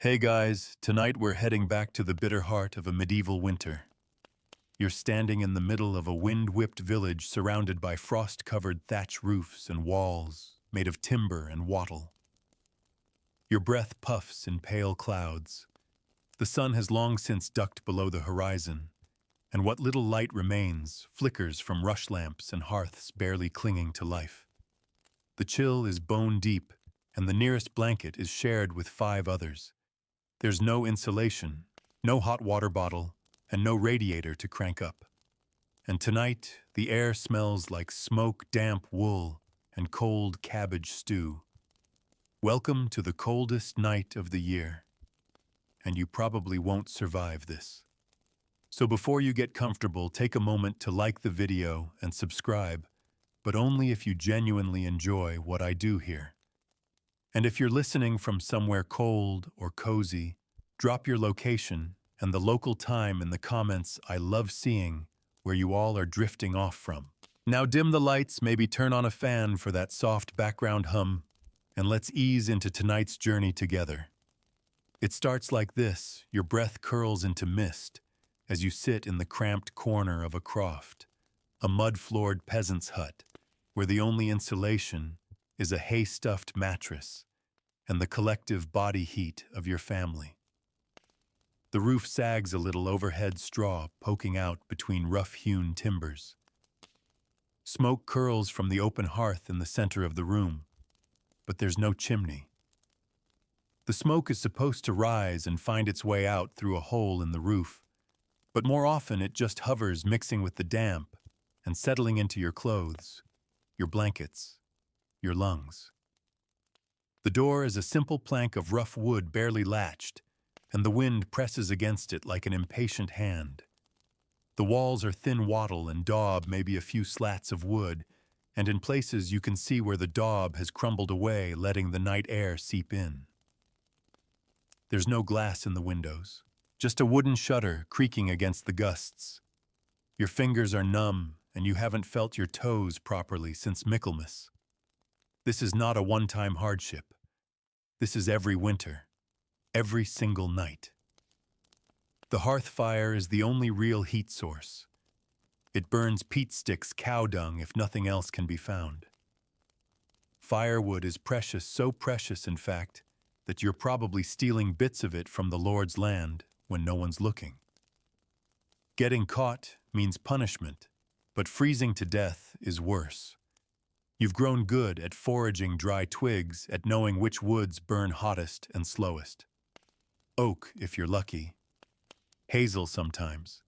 Hey guys, tonight we're heading back to the bitter heart of a medieval winter. You're standing in the middle of a wind-whipped village surrounded by frost-covered thatch roofs and walls made of timber and wattle. Your breath puffs in pale clouds. The sun has long since ducked below the horizon, and what little light remains flickers from rush lamps and hearths barely clinging to life. The chill is bone-deep, and the nearest blanket is shared with 5 others. There's no insulation, no hot water bottle, and no radiator to crank up. And tonight, the air smells like smoke, damp wool, and cold cabbage stew. Welcome to the coldest night of the year. And you probably won't survive this. So before you get comfortable, take a moment to like the video and subscribe, but only if you genuinely enjoy what I do here. And if you're listening from somewhere cold or cozy, drop your location and the local time in the comments. I love seeing where you all are drifting off from. Now dim the lights, maybe turn on a fan for that soft background hum, and let's ease into tonight's journey together. It starts like this. Your breath curls into mist as you sit in the cramped corner of a croft, a mud-floored peasant's hut, where the only insulation is a hay-stuffed mattress and the collective body heat of your family. The roof sags a little, overhead straw poking out between rough-hewn timbers. Smoke curls from the open hearth in the center of the room, but there's no chimney. The smoke is supposed to rise and find its way out through a hole in the roof, but more often it just hovers, mixing with the damp and settling into your clothes, your blankets, your lungs. The door is a simple plank of rough wood barely latched, and the wind presses against it like an impatient hand. The walls are thin wattle and daub, maybe a few slats of wood, and in places you can see where the daub has crumbled away, letting the night air seep in. There's no glass in the windows, just a wooden shutter creaking against the gusts. Your fingers are numb, and you haven't felt your toes properly since Michaelmas. This is not a one-time hardship. This is every winter, every single night. The hearth fire is the only real heat source. It burns peat sticks, cow dung, if nothing else can be found. Firewood is precious, so precious, in fact, that you're probably stealing bits of it from the Lord's land when no one's looking. Getting caught means punishment, but freezing to death is worse. You've grown good at foraging dry twigs, at knowing which woods burn hottest and slowest. Oak, if you're lucky. Hazel sometimes.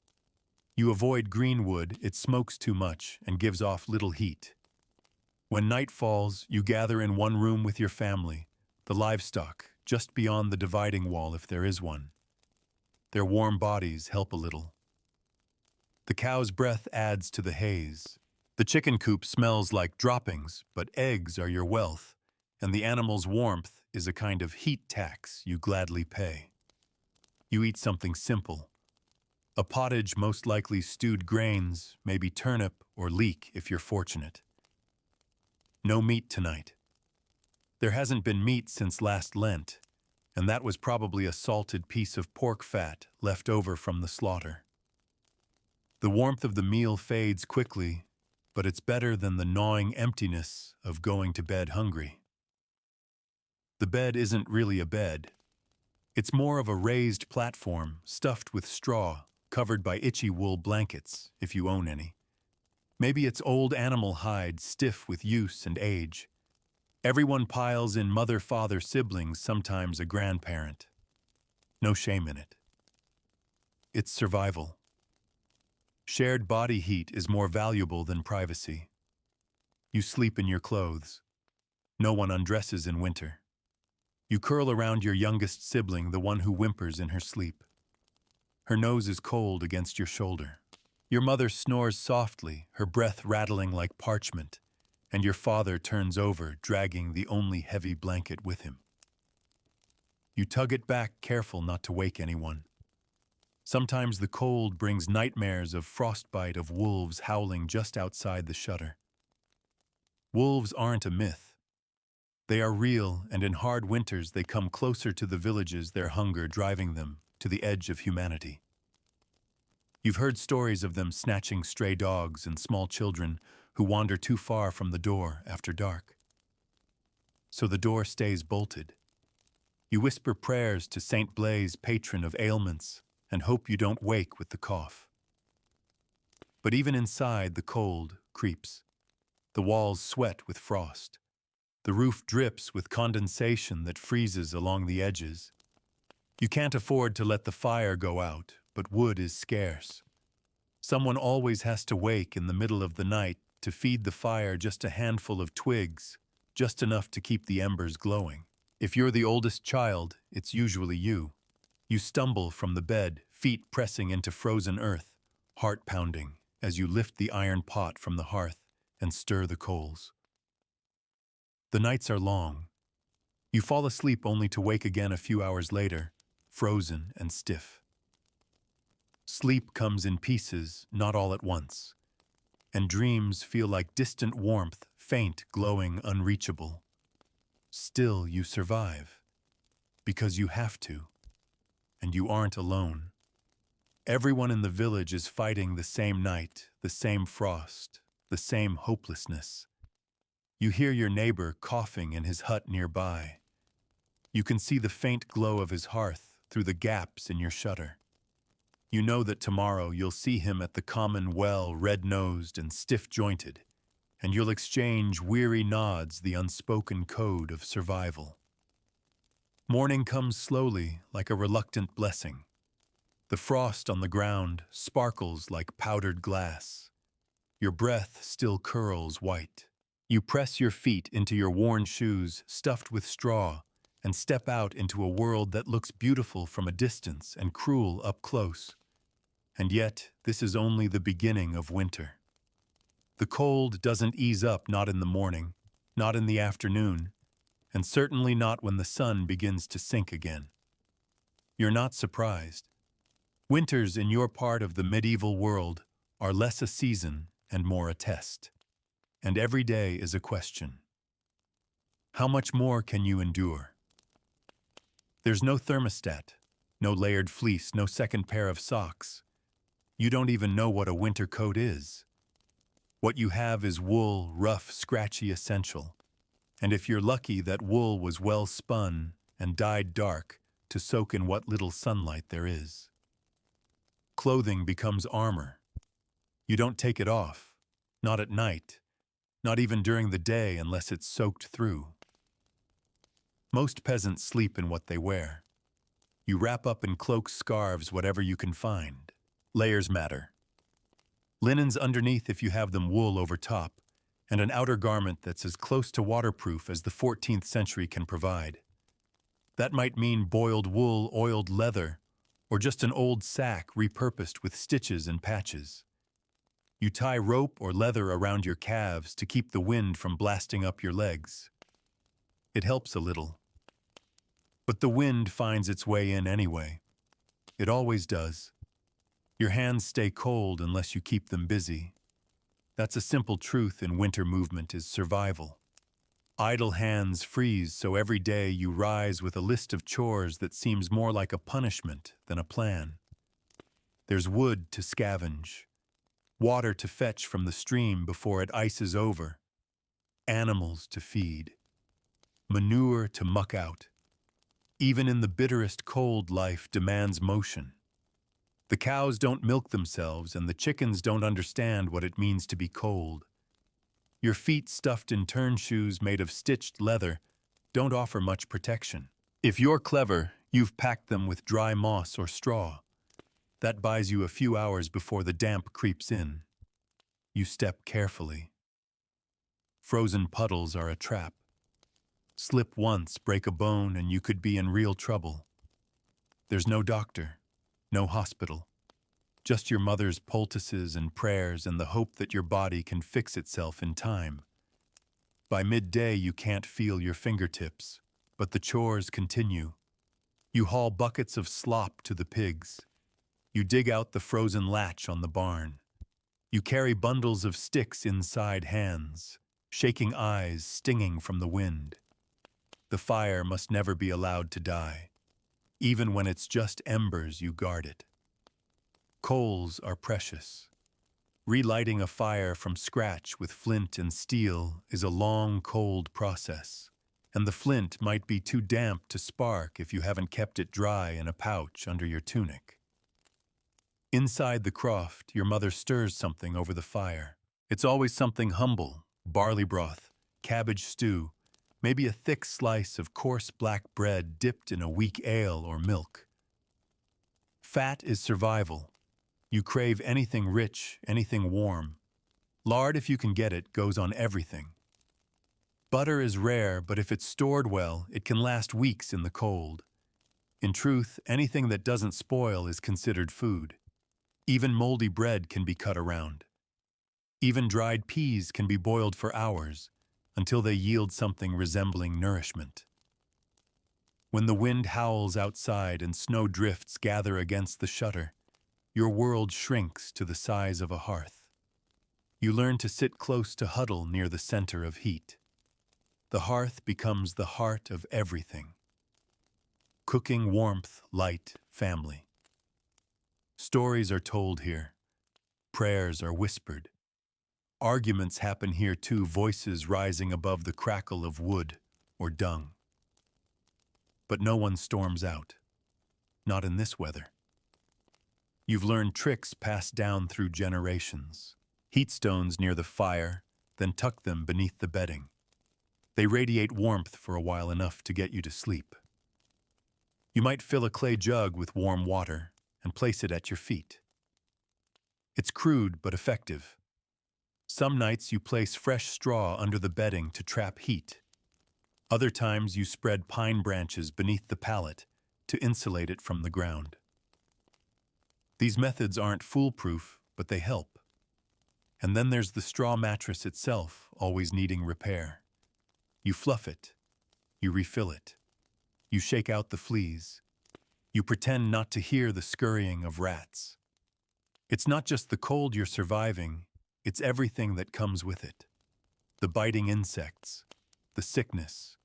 You avoid green wood, it smokes too much and gives off little heat. When night falls, you gather in one room with your family, the livestock, just beyond the dividing wall if there is one. Their warm bodies help a little. The cow's breath adds to the haze. The chicken coop smells like droppings, but eggs are your wealth, and the animal's warmth is a kind of heat tax you gladly pay. You eat something simple. A pottage, most likely stewed grains, maybe turnip or leek if you're fortunate. No meat tonight. There hasn't been meat since last Lent, and that was probably a salted piece of pork fat left over from the slaughter. The warmth of the meal fades quickly, but it's better than the gnawing emptiness of going to bed hungry. The bed isn't really a bed. It's more of a raised platform stuffed with straw, covered by itchy wool blankets, if you own any. Maybe it's old animal hide, stiff with use and age. Everyone piles in mother, father, siblings, sometimes a grandparent. No shame in it. It's survival. Shared body heat is more valuable than privacy. You sleep in your clothes. No one undresses in winter. You curl around your youngest sibling, the one who whimpers in her sleep. Her nose is cold against your shoulder. Your mother snores softly, her breath rattling like parchment, and your father turns over, dragging the only heavy blanket with him. You tug it back, careful not to wake anyone. Sometimes the cold brings nightmares of frostbite, of wolves howling just outside the shutter. Wolves aren't a myth. They are real, and in hard winters they come closer to the villages, their hunger driving them to the edge of humanity. You've heard stories of them snatching stray dogs and small children who wander too far from the door after dark. So the door stays bolted. You whisper prayers to Saint Blaise, patron of ailments, and hope you don't wake with the cough. But even inside, the cold creeps. The walls sweat with frost. The roof drips with condensation that freezes along the edges. You can't afford to let the fire go out, but wood is scarce. Someone always has to wake in the middle of the night to feed the fire just a handful of twigs, just enough to keep the embers glowing. If you're the oldest child, it's usually you. You stumble from the bed, feet pressing into frozen earth, heart pounding as you lift the iron pot from the hearth and stir the coals. The nights are long. You fall asleep only to wake again a few hours later, frozen and stiff. Sleep comes in pieces, not all at once, and dreams feel like distant warmth, faint, glowing, unreachable. Still, you survive, because you have to, and you aren't alone. Everyone in the village is fighting the same night, the same frost, the same hopelessness. You hear your neighbor coughing in his hut nearby. You can see the faint glow of his hearth through the gaps in your shutter. You know that tomorrow you'll see him at the common well, red-nosed and stiff-jointed, and you'll exchange weary nods, the unspoken code of survival. Morning comes slowly, like a reluctant blessing. The frost on the ground sparkles like powdered glass. Your breath still curls white. You press your feet into your worn shoes, stuffed with straw, and step out into a world that looks beautiful from a distance and cruel up close. And yet, this is only the beginning of winter. The cold doesn't ease up, not in the morning, not in the afternoon, and certainly not when the sun begins to sink again. You're not surprised. Winters in your part of the medieval world are less a season and more a test. And every day is a question. How much more can you endure? There's no thermostat, no layered fleece, no second pair of socks. You don't even know what a winter coat is. What you have is wool, rough, scratchy, essential. And if you're lucky, that wool was well spun and dyed dark to soak in what little sunlight there is. Clothing becomes armor. You don't take it off, not at night, not even during the day unless it's soaked through. Most peasants sleep in what they wear. You wrap up in cloaks, scarves, whatever you can find. Layers matter. Linens underneath if you have them, wool over top, and an outer garment that's as close to waterproof as the 14th century can provide. That might mean boiled wool, oiled leather, or just an old sack repurposed with stitches and patches. You tie rope or leather around your calves to keep the wind from blasting up your legs. It helps a little. But the wind finds its way in anyway. It always does. Your hands stay cold unless you keep them busy. That's a simple truth in winter movement, is survival. Idle hands freeze, so every day you rise with a list of chores that seems more like a punishment than a plan. There's wood to scavenge, water to fetch from the stream before it ices over, animals to feed, manure to muck out. Even in the bitterest cold, life demands motion. The cows don't milk themselves, and the chickens don't understand what it means to be cold. Your feet stuffed in turn shoes made of stitched leather don't offer much protection. If you're clever, you've packed them with dry moss or straw. That buys you a few hours before the damp creeps in. You step carefully. Frozen puddles are a trap. Slip once, break a bone, and you could be in real trouble. There's no doctor, no hospital. Just your mother's poultices and prayers and the hope that your body can fix itself in time. By midday, you can't feel your fingertips, but the chores continue. You haul buckets of slop to the pigs. You dig out the frozen latch on the barn. You carry bundles of sticks inside hands, shaking eyes stinging from the wind. The fire must never be allowed to die. Even when it's just embers, you guard it. Coals are precious. Relighting a fire from scratch with flint and steel is a long, cold process, and the flint might be too damp to spark if you haven't kept it dry in a pouch under your tunic. Inside the croft, your mother stirs something over the fire. It's always something humble: barley broth, cabbage stew, maybe a thick slice of coarse black bread dipped in a weak ale or milk. Fat is survival. You crave anything rich, anything warm. Lard, if you can get it, goes on everything. Butter is rare, but if it's stored well, it can last weeks in the cold. In truth, anything that doesn't spoil is considered food. Even moldy bread can be cut around. Even dried peas can be boiled for hours, until they yield something resembling nourishment. When the wind howls outside and snow drifts gather against the shutter, your world shrinks to the size of a hearth. You learn to sit close to huddle near the center of heat. The hearth becomes the heart of everything. Cooking, warmth, light, family. Stories are told here. Prayers are whispered. Arguments happen here too, voices rising above the crackle of wood or dung. But no one storms out. Not in this weather. You've learned tricks passed down through generations. Heat stones near the fire, then tuck them beneath the bedding. They radiate warmth for a while, enough to get you to sleep. You might fill a clay jug with warm water and place it at your feet. It's crude but effective. Some nights you place fresh straw under the bedding to trap heat. Other times you spread pine branches beneath the pallet to insulate it from the ground. These methods aren't foolproof, but they help. And then there's the straw mattress itself, always needing repair. You fluff it. You refill it. You shake out the fleas. You pretend not to hear the scurrying of rats. It's not just the cold you're surviving, it's everything that comes with it. The biting insects, the sickness,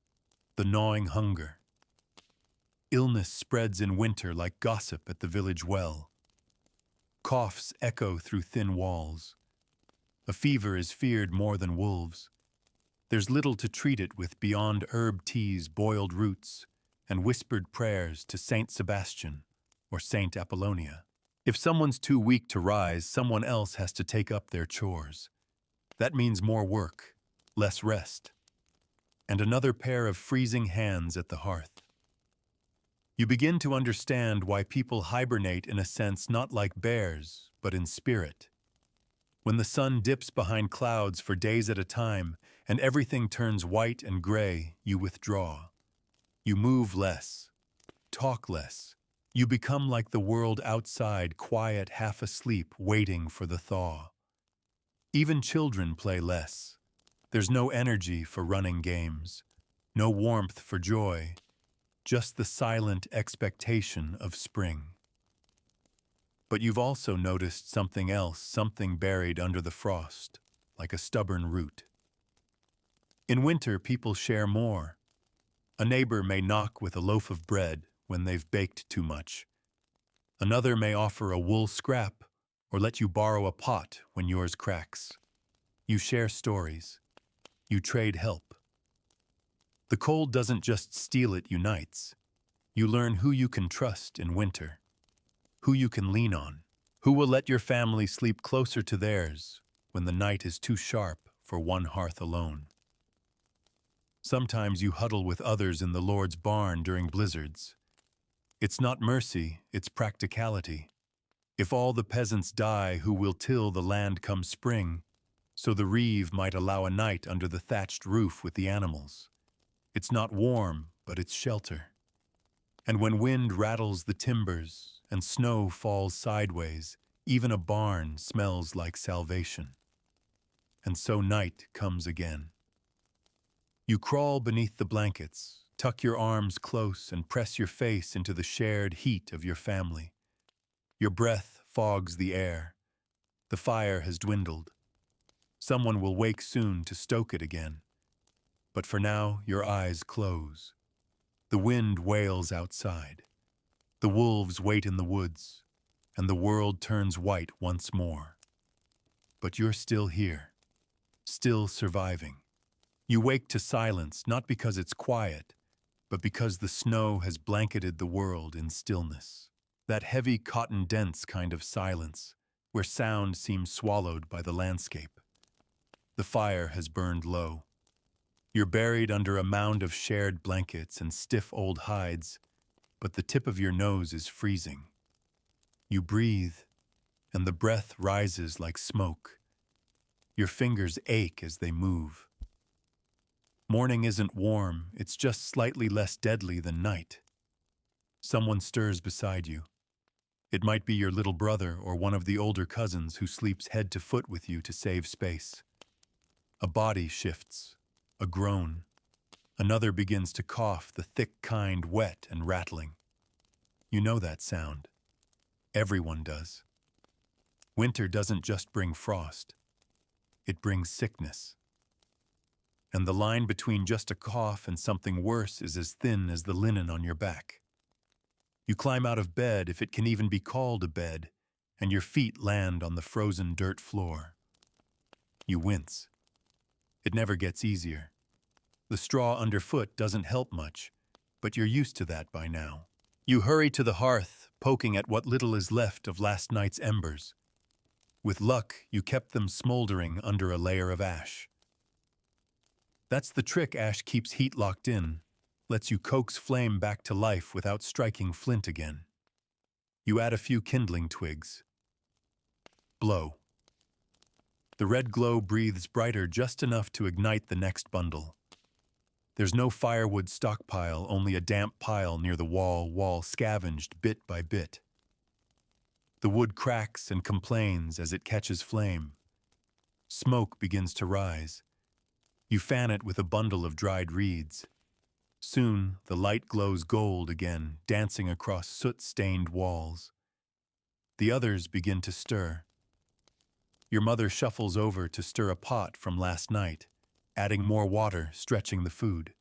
the gnawing hunger. Illness spreads in winter like gossip at the village well. Coughs echo through thin walls. A fever is feared more than wolves. There's little to treat it with beyond herb teas, boiled roots, and whispered prayers to Saint Sebastian or Saint Apollonia. If someone's too weak to rise, someone else has to take up their chores. That means more work, less rest, and another pair of freezing hands at the hearth. You begin to understand why people hibernate, in a sense not like bears, but in spirit. When the sun dips behind clouds for days at a time and everything turns white and gray, you withdraw. You move less, talk less. You become like the world outside, quiet, half asleep, waiting for the thaw. Even children play less. There's no energy for running games, no warmth for joy, just the silent expectation of spring. But you've also noticed something else, something buried under the frost, like a stubborn root. In winter, people share more. A neighbor may knock with a loaf of bread when they've baked too much. Another may offer a wool scrap or let you borrow a pot when yours cracks. You share stories. You trade help. The cold doesn't just steal, it unites. You learn who you can trust in winter, who you can lean on, who will let your family sleep closer to theirs when the night is too sharp for one hearth alone. Sometimes you huddle with others in the Lord's barn during blizzards. It's not mercy, it's practicality. If all the peasants die, who will till the land come spring, so the reeve might allow a night under the thatched roof with the animals? It's not warm, but it's shelter. And when wind rattles the timbers and snow falls sideways, even a barn smells like salvation. And so night comes again. You crawl beneath the blankets, tuck your arms close and press your face into the shared heat of your family. Your breath fogs the air. The fire has dwindled. Someone will wake soon to stoke it again. But for now, your eyes close. The wind wails outside. The wolves wait in the woods, and the world turns white once more. But you're still here, still surviving. You wake to silence, not because it's quiet, but because the snow has blanketed the world in stillness. That heavy cotton-dense kind of silence, where sound seems swallowed by the landscape. The fire has burned low. You're buried under a mound of shared blankets and stiff old hides, but the tip of your nose is freezing. You breathe, and the breath rises like smoke. Your fingers ache as they move. Morning isn't warm, it's just slightly less deadly than night. Someone stirs beside you. It might be your little brother or one of the older cousins who sleeps head to foot with you to save space. A body shifts, a groan. Another begins to cough, the thick kind wet and rattling. You know that sound. Everyone does. Winter doesn't just bring frost. It brings sickness. And the line between just a cough and something worse is as thin as the linen on your back. You climb out of bed, if it can even be called a bed, and your feet land on the frozen dirt floor. You wince. It never gets easier. The straw underfoot doesn't help much, but you're used to that by now. You hurry to the hearth, poking at what little is left of last night's embers. With luck, you kept them smoldering under a layer of ash. That's the trick. Ash keeps heat locked in, lets you coax flame back to life without striking flint again. You add a few kindling twigs. Blow. The red glow breathes brighter just enough to ignite the next bundle. There's no firewood stockpile, only a damp pile near the wall scavenged bit by bit. The wood cracks and complains as it catches flame. Smoke begins to rise. You fan it with a bundle of dried reeds. Soon, the light glows gold again, dancing across soot-stained walls. The others begin to stir. Your mother shuffles over to stir a pot from last night, adding more water, stretching the food.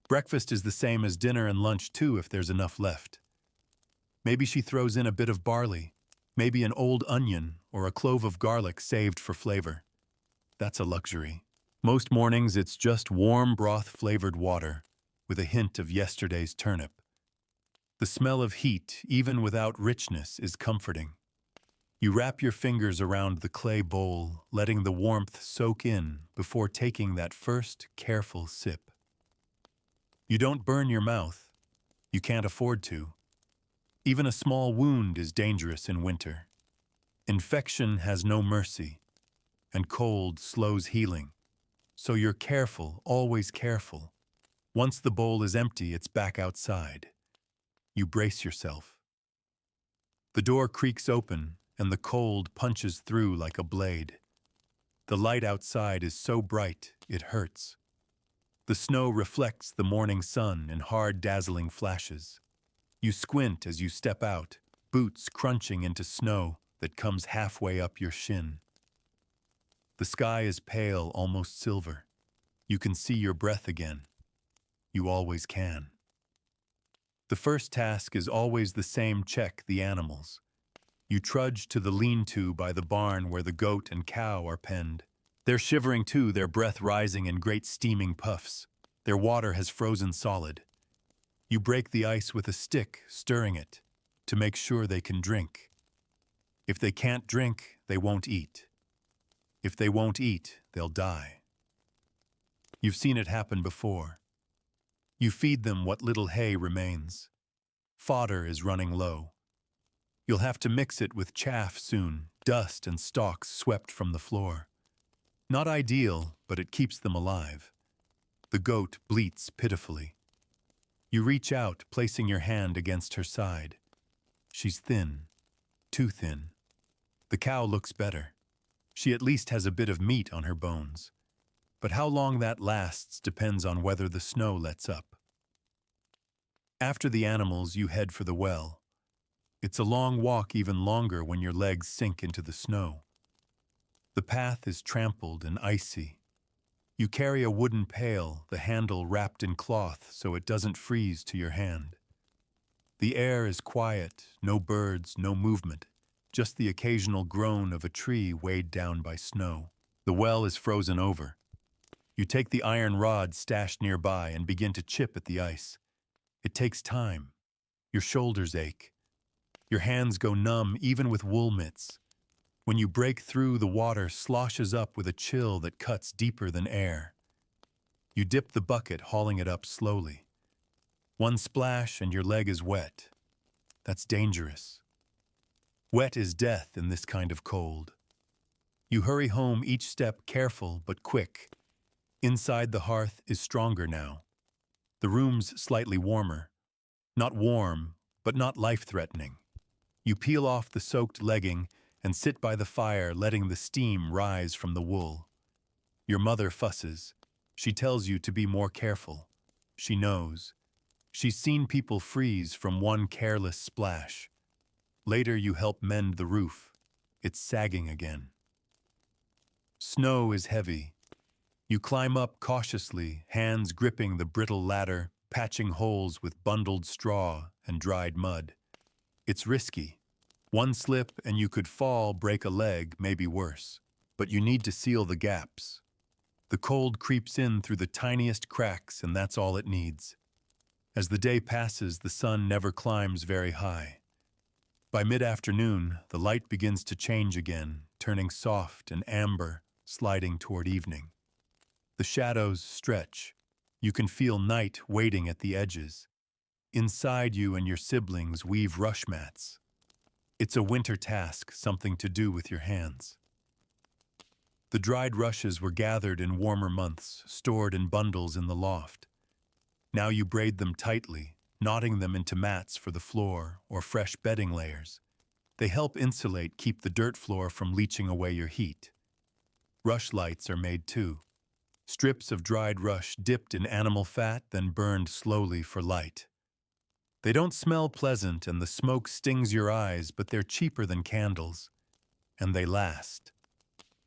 Breakfast is the same as dinner and lunch too, if there's enough left. Maybe she throws in a bit of barley, maybe an old onion or a clove of garlic saved for flavor. That's a luxury. Most mornings it's just warm broth-flavored water with a hint of yesterday's turnip. The smell of heat, even without richness, is comforting. You wrap your fingers around the clay bowl, letting the warmth soak in before taking that first careful sip. You don't burn your mouth. You can't afford to. Even a small wound is dangerous in winter. Infection has no mercy, and cold slows healing. So you're careful, always careful. Once the bowl is empty, it's back outside. You brace yourself. The door creaks open, and the cold punches through like a blade. The light outside is so bright, it hurts. The snow reflects the morning sun in hard, dazzling flashes. You squint as you step out, boots crunching into snow that comes halfway up your shin. The sky is pale, almost silver. You can see your breath again. You always can. The first task is always the same: check the animals. You trudge to the lean-to by the barn where the goat and cow are penned. They're shivering too, their breath rising in great steaming puffs. Their water has frozen solid. You break the ice with a stick, stirring it, to make sure they can drink. If they can't drink, they won't eat. If they won't eat, they'll die. You've seen it happen before. You feed them what little hay remains. Fodder is running low. You'll have to mix it with chaff soon, dust and stalks swept from the floor. Not ideal, but it keeps them alive. The goat bleats pitifully. You reach out, placing your hand against her side. She's thin, too thin. The cow looks better. She at least has a bit of meat on her bones. But how long that lasts depends on whether the snow lets up. After the animals, you head for the well. It's a long walk, even longer when your legs sink into the snow. The path is trampled and icy. You carry a wooden pail, the handle wrapped in cloth so it doesn't freeze to your hand. The air is quiet, no birds, no movement, just the occasional groan of a tree weighed down by snow. The well is frozen over. You take the iron rod stashed nearby and begin to chip at the ice. It takes time. Your shoulders ache. Your hands go numb even with wool mitts. When you break through, the water sloshes up with a chill that cuts deeper than air. You dip the bucket, hauling it up slowly. One splash and your leg is wet. That's dangerous. Wet is death in this kind of cold. You hurry home, each step careful but quick. Inside, the hearth is stronger now. The room's slightly warmer. Not warm, but not life-threatening. You peel off the soaked legging and sit by the fire, letting the steam rise from the wool. Your mother fusses. She tells you to be more careful. She knows. She's seen people freeze from one careless splash. Later, you help mend the roof. It's sagging again. Snow is heavy. You climb up cautiously, hands gripping the brittle ladder, patching holes with bundled straw and dried mud. It's risky. One slip and you could fall, break a leg, maybe worse. But you need to seal the gaps. The cold creeps in through the tiniest cracks, and that's all it needs. As the day passes, the sun never climbs very high. By mid-afternoon, the light begins to change again, turning soft and amber, sliding toward evening. The shadows stretch. You can feel night waiting at the edges. Inside, you and your siblings weave rush mats. It's a winter task, something to do with your hands. The dried rushes were gathered in warmer months, stored in bundles in the loft. Now you braid them tightly, knotting them into mats for the floor or fresh bedding layers. They help insulate, keep the dirt floor from leaching away your heat. Rush lights are made too. Strips of dried rush dipped in animal fat, then burned slowly for light. They don't smell pleasant and the smoke stings your eyes, but they're cheaper than candles. And they last.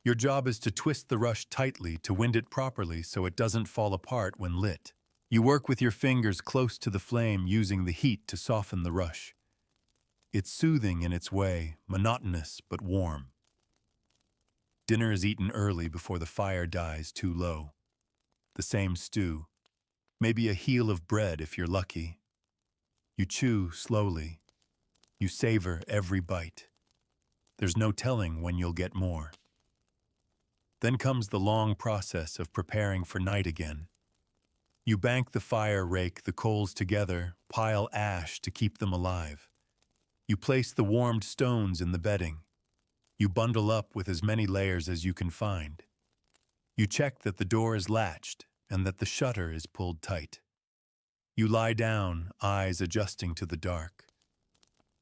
Your job is to twist the rush tightly to wind it properly so it doesn't fall apart when lit. You work with your fingers close to the flame, using the heat to soften the rush. It's soothing in its way, monotonous but warm. Dinner is eaten early before the fire dies too low. The same stew. Maybe a heel of bread if you're lucky. You chew slowly. You savor every bite. There's no telling when you'll get more. Then comes the long process of preparing for night again. You bank the fire, rake the coals together, pile ash to keep them alive. You place the warmed stones in the bedding. You bundle up with as many layers as you can find. You check that the door is latched and that the shutter is pulled tight. You lie down, eyes adjusting to the dark.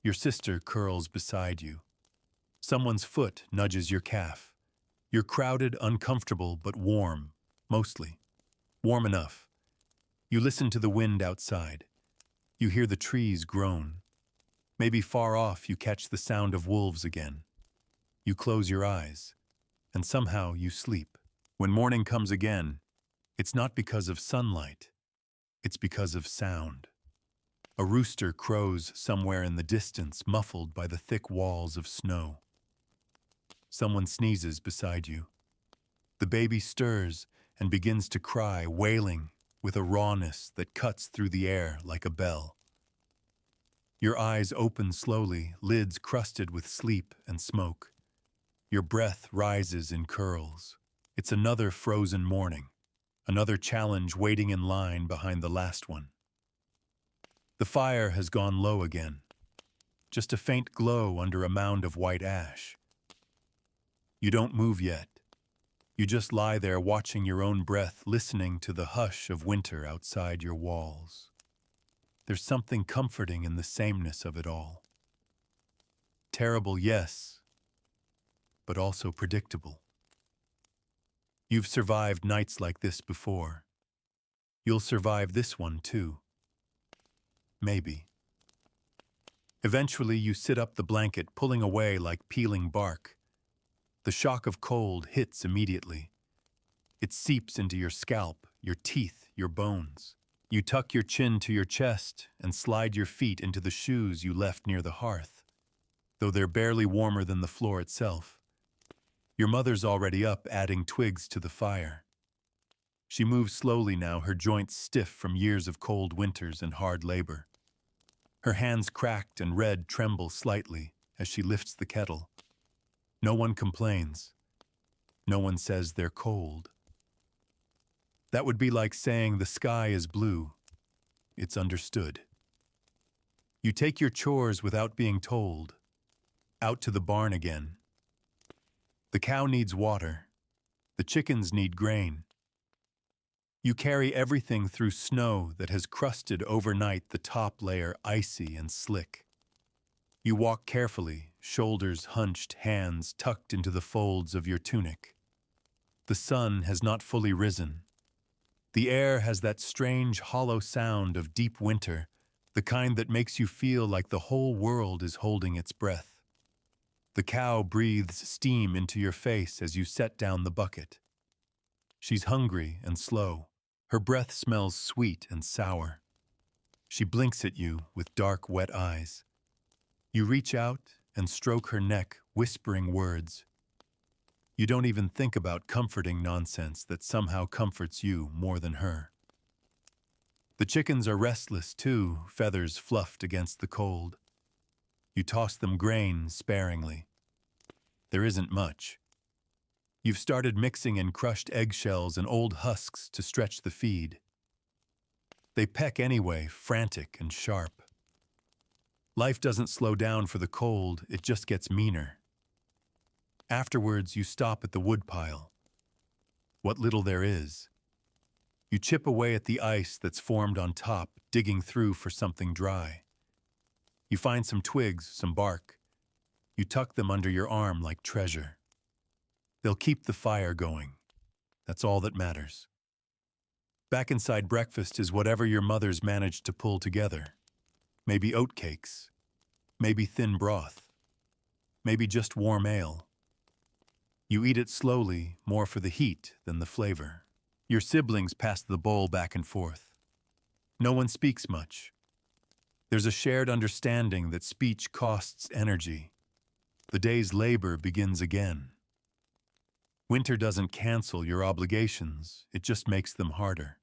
Your sister curls beside you. Someone's foot nudges your calf. You're crowded, uncomfortable, but warm, mostly. Warm enough. You listen to the wind outside. You hear the trees groan. Maybe far off you catch the sound of wolves again. You close your eyes, and somehow you sleep. When morning comes again, it's not because of sunlight. It's because of sound. A rooster crows somewhere in the distance, muffled by the thick walls of snow. Someone sneezes beside you. The baby stirs and begins to cry, wailing with a rawness that cuts through the air like a bell. Your eyes open slowly, lids crusted with sleep and smoke. Your breath rises in curls. It's another frozen morning, another challenge waiting in line behind the last one. The fire has gone low again, just a faint glow under a mound of white ash. You don't move yet. You just lie there watching your own breath, listening to the hush of winter outside your walls. There's something comforting in the sameness of it all. Terrible, yes, but also predictable. You've survived nights like this before. You'll survive this one too. Maybe. Eventually, you sit up the blanket, pulling away like peeling bark. The shock of cold hits immediately. It seeps into your scalp, your teeth, your bones. You tuck your chin to your chest and slide your feet into the shoes you left near the hearth, though they're barely warmer than the floor itself. Your mother's already up, adding twigs to the fire. She moves slowly now, her joints stiff from years of cold winters and hard labor. Her hands cracked and red tremble slightly as she lifts the kettle. No one complains. No one says they're cold. That would be like saying the sky is blue. It's understood. You take your chores without being told. Out to the barn again. The cow needs water. The chickens need grain. You carry everything through snow that has crusted overnight, the top layer icy and slick. You walk carefully, shoulders hunched, hands tucked into the folds of your tunic. The sun has not fully risen. The air has that strange, hollow sound of deep winter, the kind that makes you feel like the whole world is holding its breath. The cow breathes steam into your face as you set down the bucket. She's hungry and slow. Her breath smells sweet and sour. She blinks at you with dark, wet eyes. You reach out and stroke her neck, whispering words. You don't even think about comforting nonsense that somehow comforts you more than her. The chickens are restless too, feathers fluffed against the cold. You toss them grain sparingly. There isn't much. You've started mixing in crushed eggshells and old husks to stretch the feed. They peck anyway, frantic and sharp. Life doesn't slow down for the cold, it just gets meaner. Afterwards, you stop at the woodpile. What little there is. You chip away at the ice that's formed on top, digging through for something dry. You find some twigs, some bark. You tuck them under your arm like treasure. They'll keep the fire going. That's all that matters. Back inside breakfast is whatever your mother's managed to pull together. Maybe oatcakes. Maybe thin broth. Maybe just warm ale. You eat it slowly, more for the heat than the flavor. Your siblings pass the bowl back and forth. No one speaks much. There's a shared understanding that speech costs energy. The day's labor begins again. Winter doesn't cancel your obligations, it just makes them harder.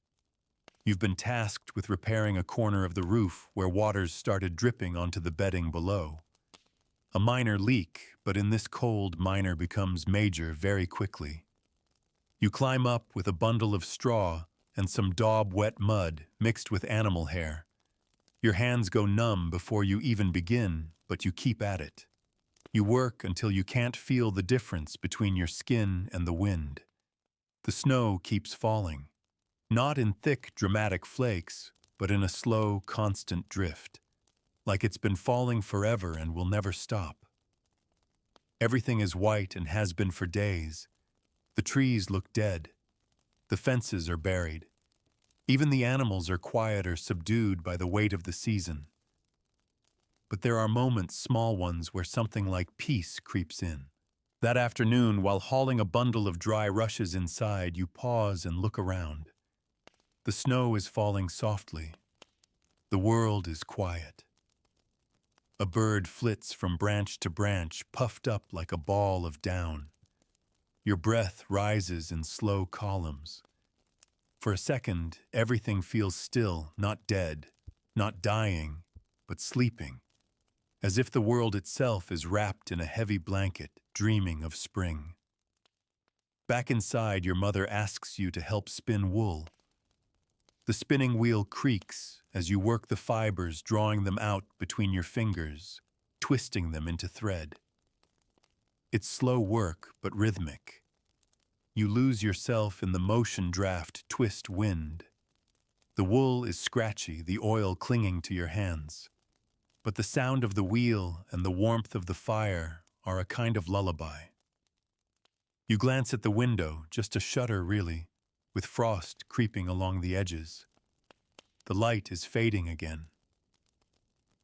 You've been tasked with repairing a corner of the roof where waters started dripping onto the bedding below. A minor leak, but in this cold, minor becomes major very quickly. You climb up with a bundle of straw and some daub-wet mud mixed with animal hair. Your hands go numb before you even begin, but you keep at it. You work until you can't feel the difference between your skin and the wind. The snow keeps falling, not in thick, dramatic flakes, but in a slow, constant drift, like it's been falling forever and will never stop. Everything is white and has been for days. The trees look dead. The fences are buried. Even the animals are quiet or subdued by the weight of the season. But there are moments, small ones, where something like peace creeps in. That afternoon, while hauling a bundle of dry rushes inside, you pause and look around. The snow is falling softly. The world is quiet. A bird flits from branch to branch, puffed up like a ball of down. Your breath rises in slow columns. For a second, everything feels still, not dead, not dying, but sleeping. As if the world itself is wrapped in a heavy blanket, dreaming of spring. Back inside, your mother asks you to help spin wool. The spinning wheel creaks as you work the fibers, drawing them out between your fingers, twisting them into thread. It's slow work, but rhythmic. You lose yourself in the motion, draft, twist, wind. The wool is scratchy, the oil clinging to your hands. But the sound of the wheel and the warmth of the fire are a kind of lullaby. You glance at the window, just a shutter really, with frost creeping along the edges. The light is fading again.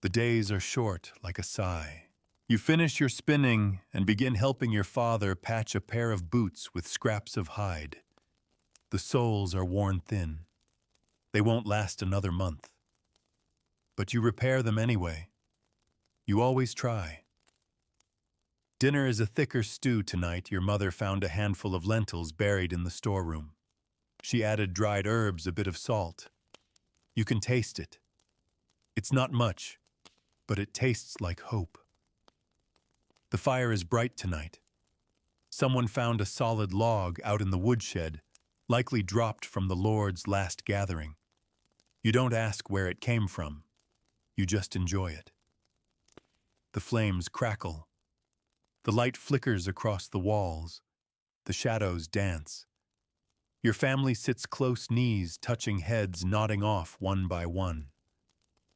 The days are short like a sigh. You finish your spinning and begin helping your father patch a pair of boots with scraps of hide. The soles are worn thin. They won't last another month. But you repair them anyway. You always try. Dinner is a thicker stew tonight. Your mother found a handful of lentils buried in the storeroom. She added dried herbs, a bit of salt. You can taste it. It's not much, but it tastes like hope. The fire is bright tonight. Someone found a solid log out in the woodshed, likely dropped from the Lord's last gathering. You don't ask where it came from. You just enjoy it. The flames crackle. The light flickers across the walls. The shadows dance. Your family sits close knees, touching heads, nodding off one by one.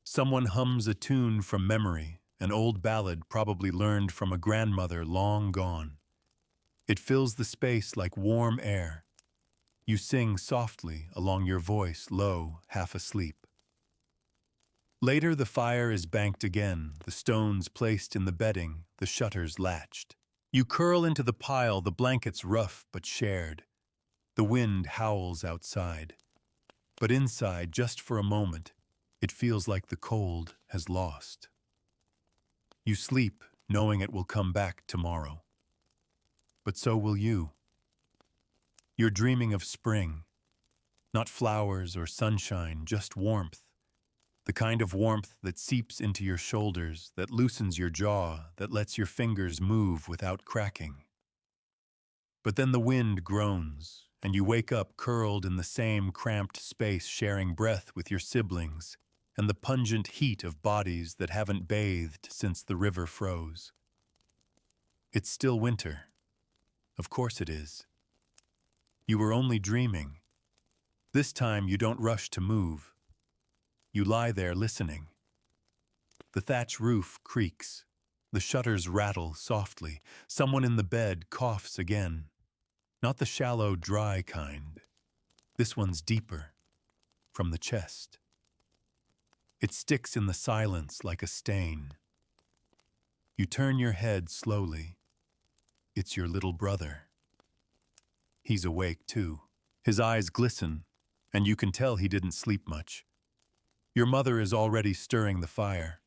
Someone hums a tune from memory, an old ballad probably learned from a grandmother long gone. It fills the space like warm air. You sing softly along your voice, low, half asleep. Later the fire is banked again, the stones placed in the bedding, the shutters latched. You curl into the pile, the blankets rough but shared. The wind howls outside. But inside, just for a moment, it feels like the cold has lost. You sleep, knowing it will come back tomorrow. But so will you. You're dreaming of spring. Not flowers or sunshine, just warmth. The kind of warmth that seeps into your shoulders, that loosens your jaw, that lets your fingers move without cracking. But then the wind groans, and you wake up curled in the same cramped space, sharing breath with your siblings, and the pungent heat of bodies that haven't bathed since the river froze. It's still winter. Of course it is. You were only dreaming. This time you don't rush to move. You lie there listening. The thatch roof creaks. The shutters rattle softly. Someone in the bed coughs again. Not the shallow, dry kind. This one's deeper, from the chest. It sticks in the silence like a stain. You turn your head slowly. It's your little brother. He's awake too. His eyes glisten, and you can tell he didn't sleep much. Your mother is already stirring the fire.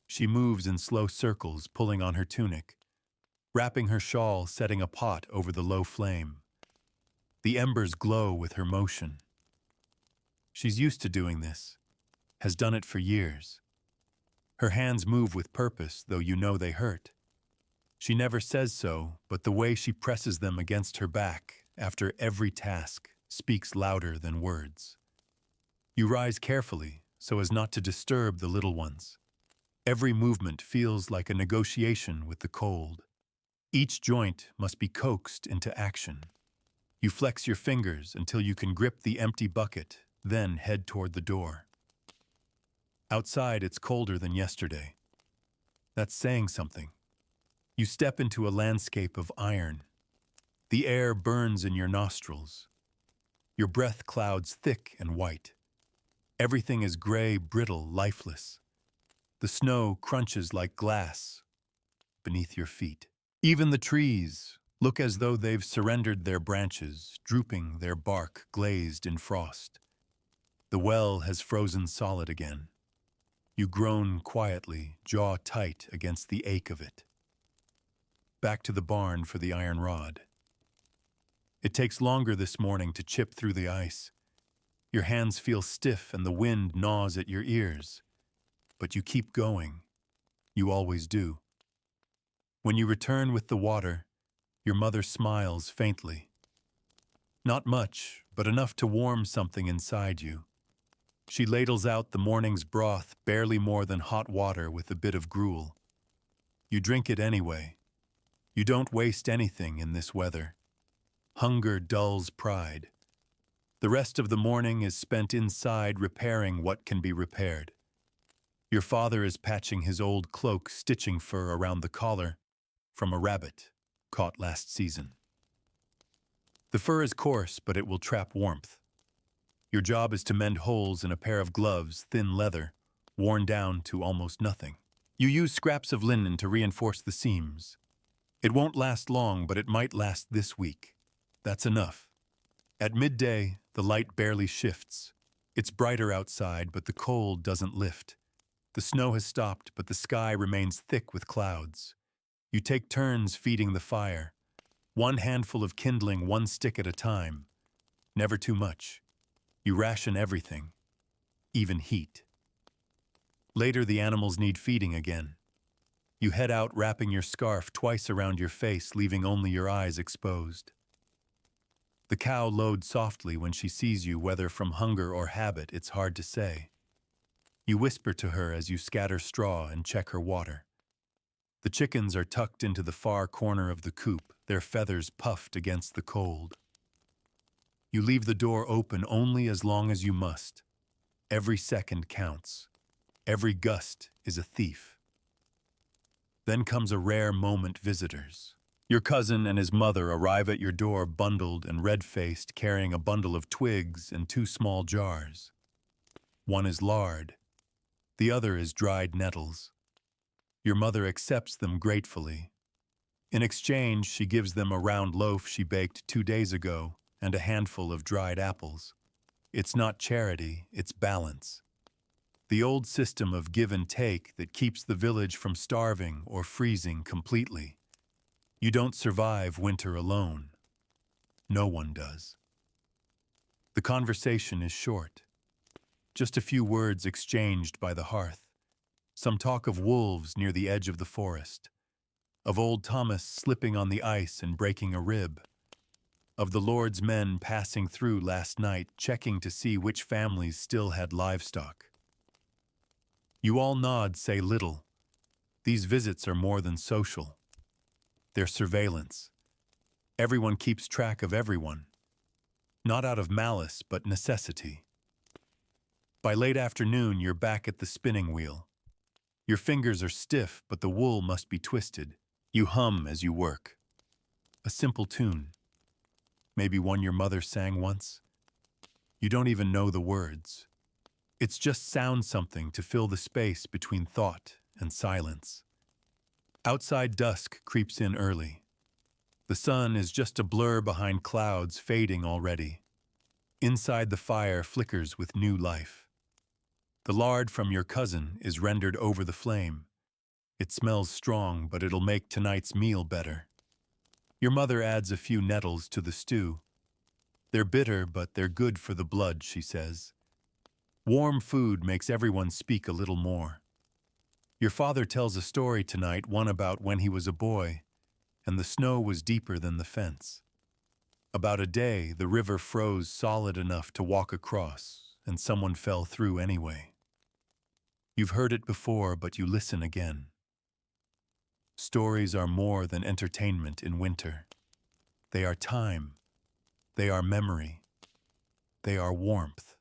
She moves in slow circles, pulling on her tunic, wrapping her shawl, setting a pot over the low flame. The embers glow with her motion. She's used to doing this, has done it for years. Her hands move with purpose, though you know they hurt. She never says so, but the way she presses them against her back after every task speaks louder than words. You rise carefully, so as not to disturb the little ones. Every movement feels like a negotiation with the cold. Each joint must be coaxed into action. You flex your fingers until you can grip the empty bucket, then head toward the door. Outside, it's colder than yesterday. That's saying something. You step into a landscape of iron. The air burns in your nostrils. Your breath clouds thick and white. Everything is gray, brittle, lifeless. The snow crunches like glass beneath your feet. Even the trees look as though they've surrendered their branches, drooping, their bark glazed in frost. The well has frozen solid again. You groan quietly, jaw tight against the ache of it. Back to the barn for the iron rod. It takes longer this morning to chip through the ice. Your hands feel stiff and the wind gnaws at your ears. But you keep going. You always do. When you return with the water, your mother smiles faintly. Not much, but enough to warm something inside you. She ladles out the morning's broth, barely more than hot water with a bit of gruel. You drink it anyway. You don't waste anything in this weather. Hunger dulls pride. The rest of the morning is spent inside repairing what can be repaired. Your father is patching his old cloak, stitching fur around the collar from a rabbit caught last season. The fur is coarse, but it will trap warmth. Your job is to mend holes in a pair of gloves, thin leather, worn down to almost nothing. You use scraps of linen to reinforce the seams. It won't last long, but it might last this week. That's enough. At midday, the light barely shifts. It's brighter outside, but the cold doesn't lift. The snow has stopped, but the sky remains thick with clouds. You take turns feeding the fire. One handful of kindling, one stick at a time. Never too much. You ration everything, even heat. Later, the animals need feeding again. You head out wrapping your scarf twice around your face, leaving only your eyes exposed. The cow loads softly when she sees you, whether from hunger or habit, it's hard to say. You whisper to her as you scatter straw and check her water. The chickens are tucked into the far corner of the coop, their feathers puffed against the cold. You leave the door open only as long as you must. Every second counts. Every gust is a thief. Then comes a rare moment: visitors. Your cousin and his mother arrive at your door, bundled and red-faced, carrying a bundle of twigs and 2 small jars. One is lard. The other is dried nettles. Your mother accepts them gratefully. In exchange, she gives them a round loaf she baked 2 days ago and a handful of dried apples. It's not charity, it's balance. The old system of give and take that keeps the village from starving or freezing completely. You don't survive winter alone. No one does. The conversation is short. Just a few words exchanged by the hearth. Some talk of wolves near the edge of the forest, of old Thomas slipping on the ice and breaking a rib, of the Lord's men passing through last night, checking to see which families still had livestock. You all nod, say little. These visits are more than social. They're surveillance. Everyone keeps track of everyone, not out of malice, but necessity. By late afternoon, you're back at the spinning wheel. Your fingers are stiff, but the wool must be twisted. You hum as you work. A simple tune. Maybe one your mother sang once. You don't even know the words. It's just sound something to fill the space between thought and silence. Outside, dusk creeps in early. The sun is just a blur behind clouds, fading already. Inside, the fire flickers with new life. The lard from your cousin is rendered over the flame. It smells strong, but it'll make tonight's meal better. Your mother adds a few nettles to the stew. They're bitter, but they're good for the blood, she says. Warm food makes everyone speak a little more. Your father tells a story tonight, one about when he was a boy, and the snow was deeper than the fence. About a day, the river froze solid enough to walk across, and someone fell through anyway. You've heard it before, but you listen again. Stories are more than entertainment in winter. They are time. They are memory. They are warmth.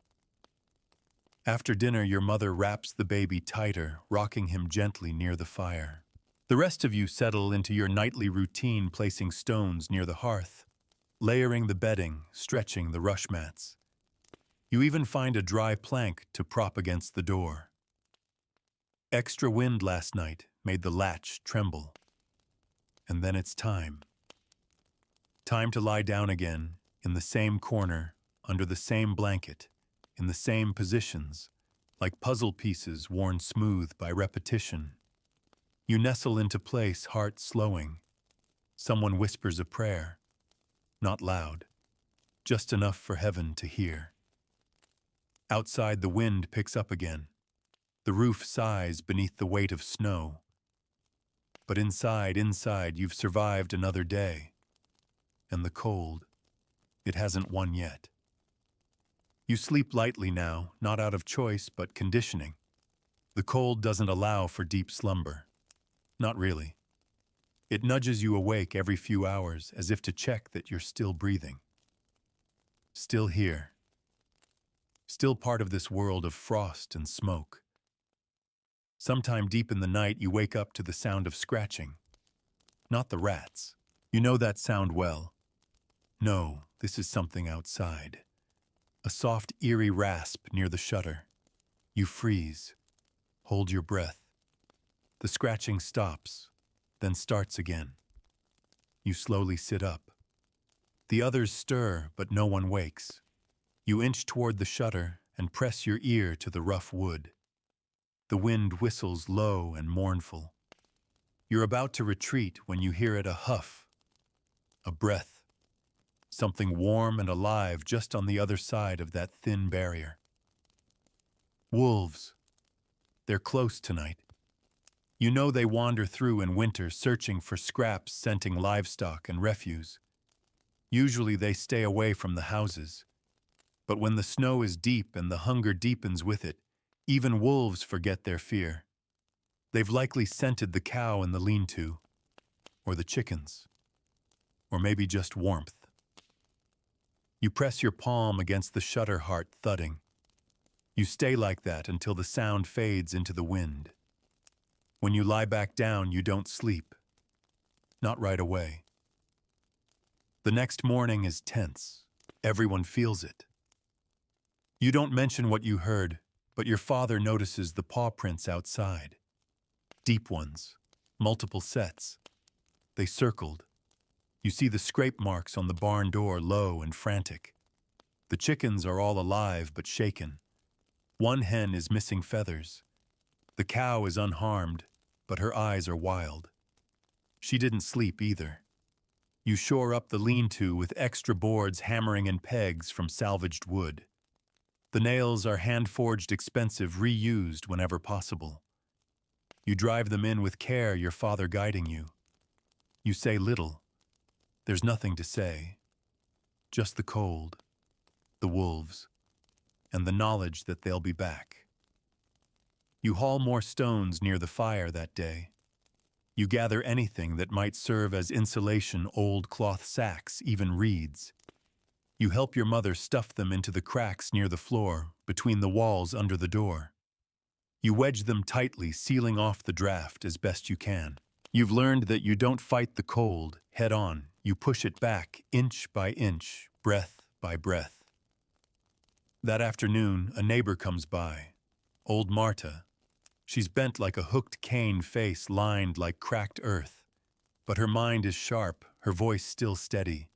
After dinner, your mother wraps the baby tighter, rocking him gently near the fire. The rest of you settle into your nightly routine, placing stones near the hearth, layering the bedding, stretching the rush mats. You even find a dry plank to prop against the door. Extra wind last night made the latch tremble. And then it's time. Time to lie down again, in the same corner, under the same blanket, in the same positions, like puzzle pieces worn smooth by repetition. You nestle into place, heart slowing. Someone whispers a prayer, not loud, just enough for heaven to hear. Outside, the wind picks up again. The roof sighs beneath the weight of snow. But inside, you've survived another day. And the cold, it hasn't won yet. You sleep lightly now, not out of choice, but conditioning. The cold doesn't allow for deep slumber. Not really. It nudges you awake every few hours, as if to check that you're still breathing. Still here. Still part of this world of frost and smoke. Sometime deep in the night, you wake up to the sound of scratching. Not the rats. You know that sound well. No, this is something outside. A soft, eerie rasp near the shutter. You freeze. Hold your breath. The scratching stops, then starts again. You slowly sit up. The others stir, but no one wakes. You inch toward the shutter and press your ear to the rough wood. The wind whistles low and mournful. You're about to retreat when you hear it a huff, a breath, something warm and alive just on the other side of that thin barrier. Wolves. They're close tonight. You know they wander through in winter searching for scraps, scenting livestock and refuse. Usually they stay away from the houses. But when the snow is deep and the hunger deepens with it, even wolves forget their fear. They've likely scented the cow in the lean-to, or the chickens, or maybe just warmth. You press your palm against the shutter, heart thudding. You stay like that until the sound fades into the wind. When you lie back down, you don't sleep. Not right away. The next morning is tense. Everyone feels it. You don't mention what you heard, but your father notices the paw prints outside. Deep ones, multiple sets. They circled. You see the scrape marks on the barn door, low and frantic. The chickens are all alive but shaken. One hen is missing feathers. The cow is unharmed, but her eyes are wild. She didn't sleep either. You shore up the lean-to with extra boards, hammering in pegs from salvaged wood. The nails are hand-forged, expensive, reused whenever possible. You drive them in with care, your father guiding you. You say little. There's nothing to say. Just the cold, the wolves, and the knowledge that they'll be back. You haul more stones near the fire that day. You gather anything that might serve as insulation, old cloth sacks, even reeds. You help your mother stuff them into the cracks near the floor, between the walls under the door. You wedge them tightly, sealing off the draft as best you can. You've learned that you don't fight the cold head on. You push it back, inch by inch, breath by breath. That afternoon, a neighbor comes by. Old Marta. She's bent like a hooked cane, face lined like cracked earth. But her mind is sharp, her voice still steady.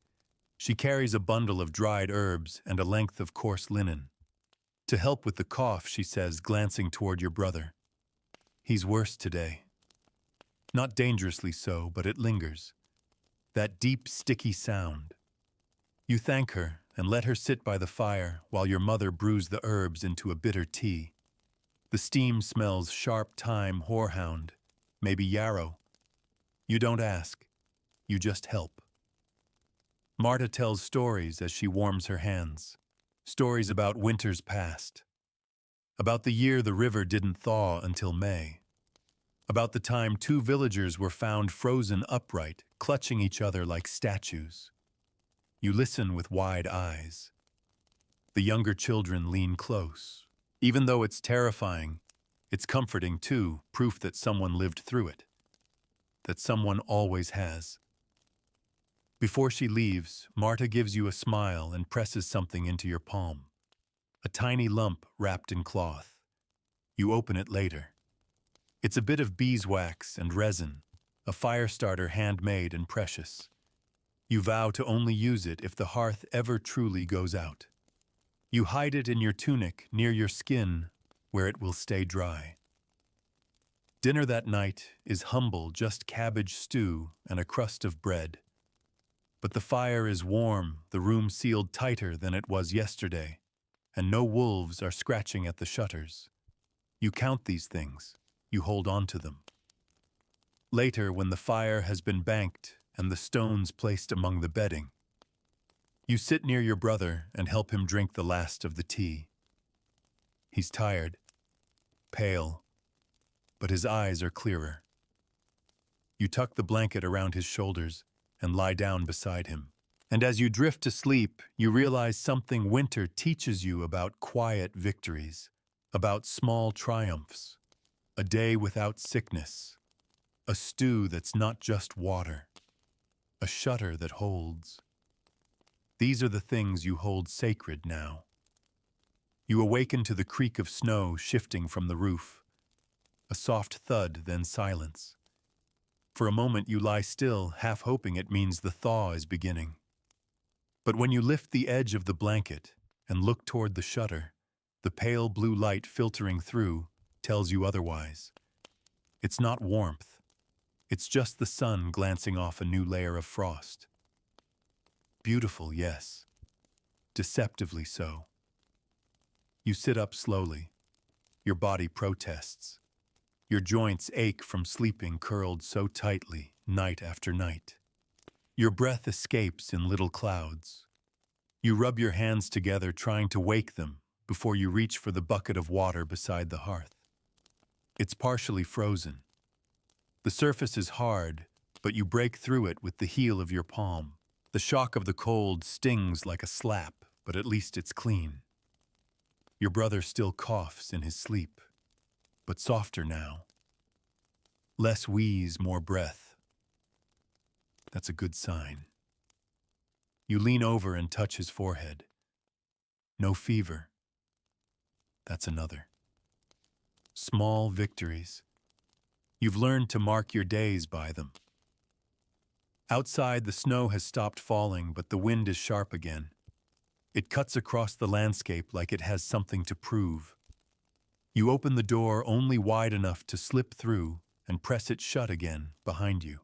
She carries a bundle of dried herbs and a length of coarse linen. To help with the cough, she says, glancing toward your brother. He's worse today. Not dangerously so, but it lingers. That deep, sticky sound. You thank her and let her sit by the fire while your mother brews the herbs into a bitter tea. The steam smells sharp thyme, horehound, maybe yarrow. You don't ask. You just help. Marta tells stories as she warms her hands. Stories about winters past. About the year the river didn't thaw until May. About the time 2 villagers were found frozen upright, clutching each other like statues. You listen with wide eyes. The younger children lean close. Even though it's terrifying, it's comforting too, proof that someone lived through it. That someone always has. Before she leaves, Marta gives you a smile and presses something into your palm. A tiny lump wrapped in cloth. You open it later. It's a bit of beeswax and resin, a fire starter handmade and precious. You vow to only use it if the hearth ever truly goes out. You hide it in your tunic near your skin, where it will stay dry. Dinner that night is humble, just cabbage stew and a crust of bread. But the fire is warm, the room sealed tighter than it was yesterday, and no wolves are scratching at the shutters. You count these things. You hold on to them. Later, when the fire has been banked and the stones placed among the bedding, you sit near your brother and help him drink the last of the tea. He's tired, pale, but his eyes are clearer. You tuck the blanket around his shoulders and lie down beside him. And as you drift to sleep, you realize something winter teaches you about quiet victories, about small triumphs, a day without sickness, a stew that's not just water, a shutter that holds. These are the things you hold sacred now. You awaken to the creak of snow shifting from the roof, a soft thud, then silence. For a moment you lie still, half hoping it means the thaw is beginning. But when you lift the edge of the blanket and look toward the shutter, the pale blue light filtering through tells you otherwise. It's not warmth. It's just the sun glancing off a new layer of frost. Beautiful, yes. Deceptively so. You sit up slowly. Your body protests. Your joints ache from sleeping curled so tightly, night after night. Your breath escapes in little clouds. You rub your hands together trying to wake them before you reach for the bucket of water beside the hearth. It's partially frozen. The surface is hard, but you break through it with the heel of your palm. The shock of the cold stings like a slap, but at least it's clean. Your brother still coughs in his sleep, but softer now. Less wheeze, more breath. That's a good sign. You lean over and touch his forehead. No fever. That's another. Small victories. You've learned to mark your days by them. Outside, the snow has stopped falling, but the wind is sharp again. It cuts across the landscape like it has something to prove. You open the door only wide enough to slip through and press it shut again behind you.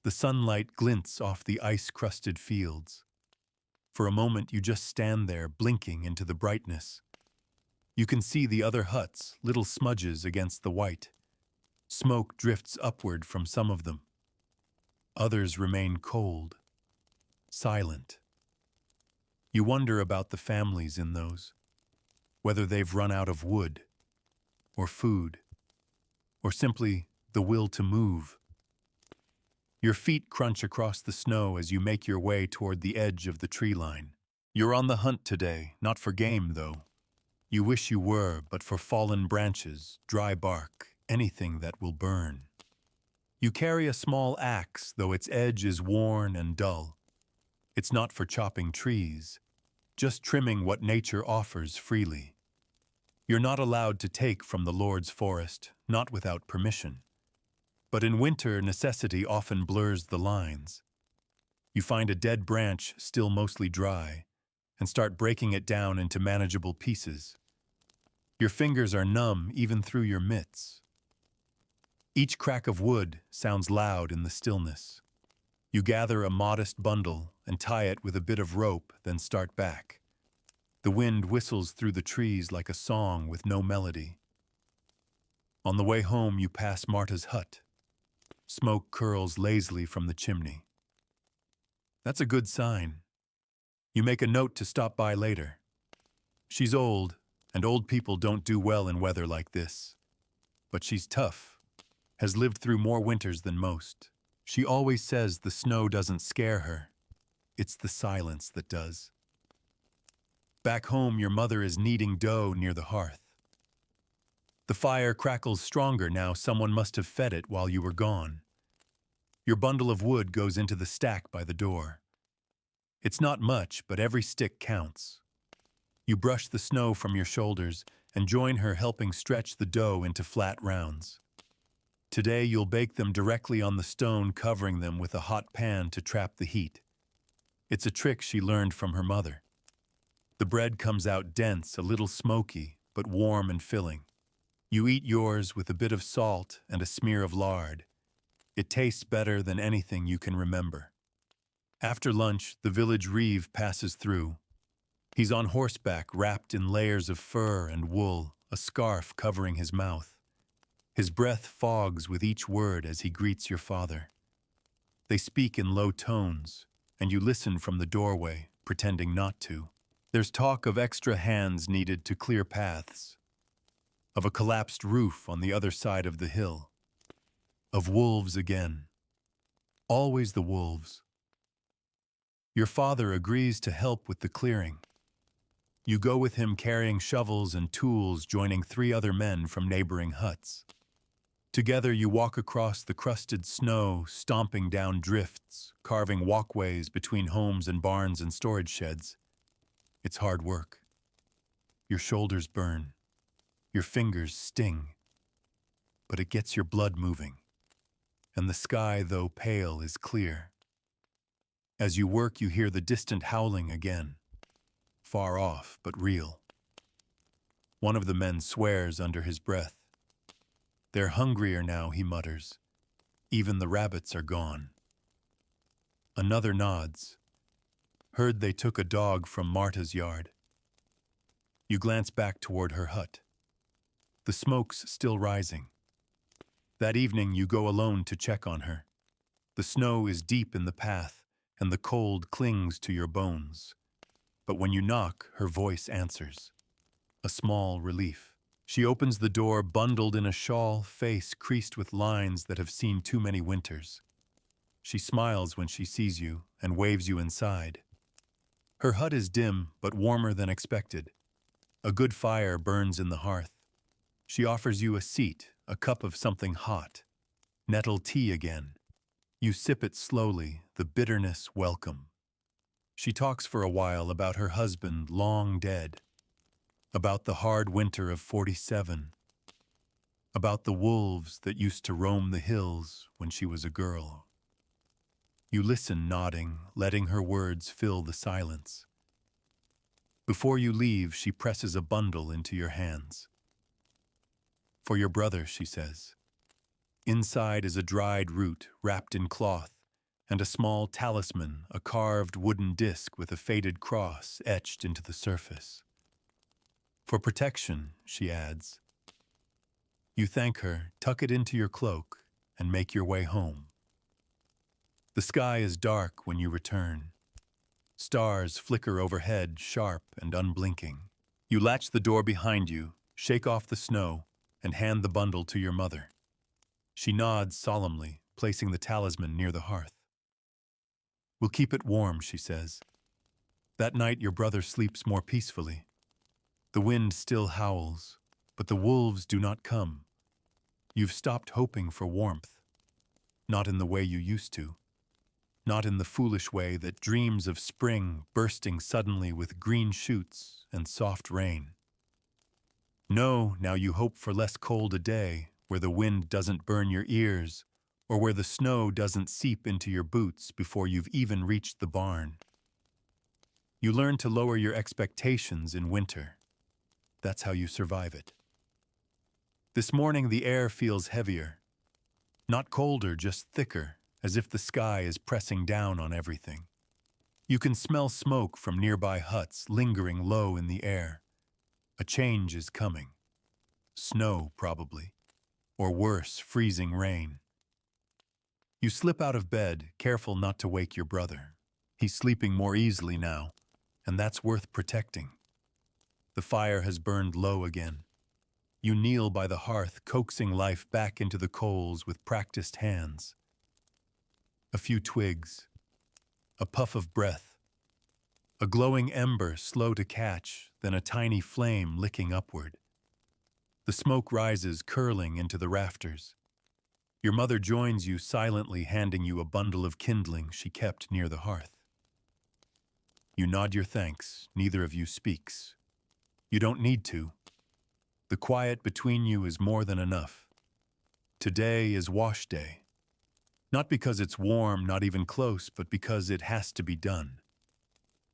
The sunlight glints off the ice-crusted fields. For a moment, you just stand there, blinking into the brightness. You can see the other huts, little smudges against the white. Smoke drifts upward from some of them. Others remain cold, silent. You wonder about the families in those, whether they've run out of wood, or food, or simply the will to move. Your feet crunch across the snow as you make your way toward the edge of the tree line. You're on the hunt today, not for game, though. You wish you were, but for fallen branches, dry bark, anything that will burn. You carry a small axe, though its edge is worn and dull. It's not for chopping trees, just trimming what nature offers freely. You're not allowed to take from the Lord's forest, not without permission. But in winter, necessity often blurs the lines. You find a dead branch still mostly dry, and start breaking it down into manageable pieces. Your fingers are numb even through your mitts. Each crack of wood sounds loud in the stillness. You gather a modest bundle and tie it with a bit of rope, then start back. The wind whistles through the trees like a song with no melody. On the way home, you pass Marta's hut. Smoke curls lazily from the chimney. That's a good sign. You make a note to stop by later. She's old, and old people don't do well in weather like this. But she's tough, has lived through more winters than most. She always says the snow doesn't scare her. It's the silence that does. Back home, your mother is kneading dough near the hearth. The fire crackles stronger now. Someone must have fed it while you were gone. Your bundle of wood goes into the stack by the door. It's not much, but every stick counts. You brush the snow from your shoulders and join her, helping stretch the dough into flat rounds. Today you'll bake them directly on the stone, covering them with a hot pan to trap the heat. It's a trick she learned from her mother. The bread comes out dense, a little smoky, but warm and filling. You eat yours with a bit of salt and a smear of lard. It tastes better than anything you can remember. After lunch, the village reeve passes through. He's on horseback, wrapped in layers of fur and wool, a scarf covering his mouth. His breath fogs with each word as he greets your father. They speak in low tones, and you listen from the doorway, pretending not to. There's talk of extra hands needed to clear paths, of a collapsed roof on the other side of the hill, of wolves again. Always the wolves. Your father agrees to help with the clearing. You go with him carrying shovels and tools, joining 3 other men from neighboring huts. Together you walk across the crusted snow, stomping down drifts, carving walkways between homes and barns and storage sheds. It's hard work. Your shoulders burn. Your fingers sting. But it gets your blood moving. And the sky, though pale, is clear. As you work, you hear the distant howling again, far off but real. One of the men swears under his breath. They're hungrier now, he mutters. Even the rabbits are gone. Another nods. Heard they took a dog from Marta's yard. You glance back toward her hut. The smoke's still rising. That evening you go alone to check on her. The snow is deep in the path, and the cold clings to your bones. But when you knock, her voice answers. A small relief. She opens the door, bundled in a shawl, face creased with lines that have seen too many winters. She smiles when she sees you and waves you inside. Her hut is dim, but warmer than expected. A good fire burns in the hearth. She offers you a seat, a cup of something hot. Nettle tea again. You sip it slowly, the bitterness welcome. She talks for a while about her husband, long dead. About the hard winter of 47. About the wolves that used to roam the hills when she was a girl. You listen, nodding, letting her words fill the silence. Before you leave, she presses a bundle into your hands. For your brother, she says. Inside is a dried root wrapped in cloth, and a small talisman, a carved wooden disc with a faded cross etched into the surface. For protection, she adds. You thank her, tuck it into your cloak, and make your way home. The sky is dark when you return. Stars flicker overhead, sharp and unblinking. You latch the door behind you, shake off the snow, and hand the bundle to your mother. She nods solemnly, placing the talisman near the hearth. We'll keep it warm, she says. That night your brother sleeps more peacefully. The wind still howls, but the wolves do not come. You've stopped hoping for warmth. Not in the way you used to. Not in the foolish way that dreams of spring bursting suddenly with green shoots and soft rain. No, now you hope for less cold a day, where the wind doesn't burn your ears, or where the snow doesn't seep into your boots before you've even reached the barn. You learn to lower your expectations in winter. That's how you survive it. This morning the air feels heavier. Not colder, just thicker, as if the sky is pressing down on everything. You can smell smoke from nearby huts lingering low in the air. A change is coming. Snow, probably. Or worse, freezing rain. You slip out of bed, careful not to wake your brother. He's sleeping more easily now, and that's worth protecting. The fire has burned low again. You kneel by the hearth, coaxing life back into the coals with practiced hands. A few twigs, a puff of breath, a glowing ember slow to catch, then a tiny flame licking upward. The smoke rises, curling into the rafters. Your mother joins you, silently handing you a bundle of kindling she kept near the hearth. You nod your thanks, neither of you speaks. You don't need to. The quiet between you is more than enough. Today is wash day. Not because it's warm, not even close, but because it has to be done.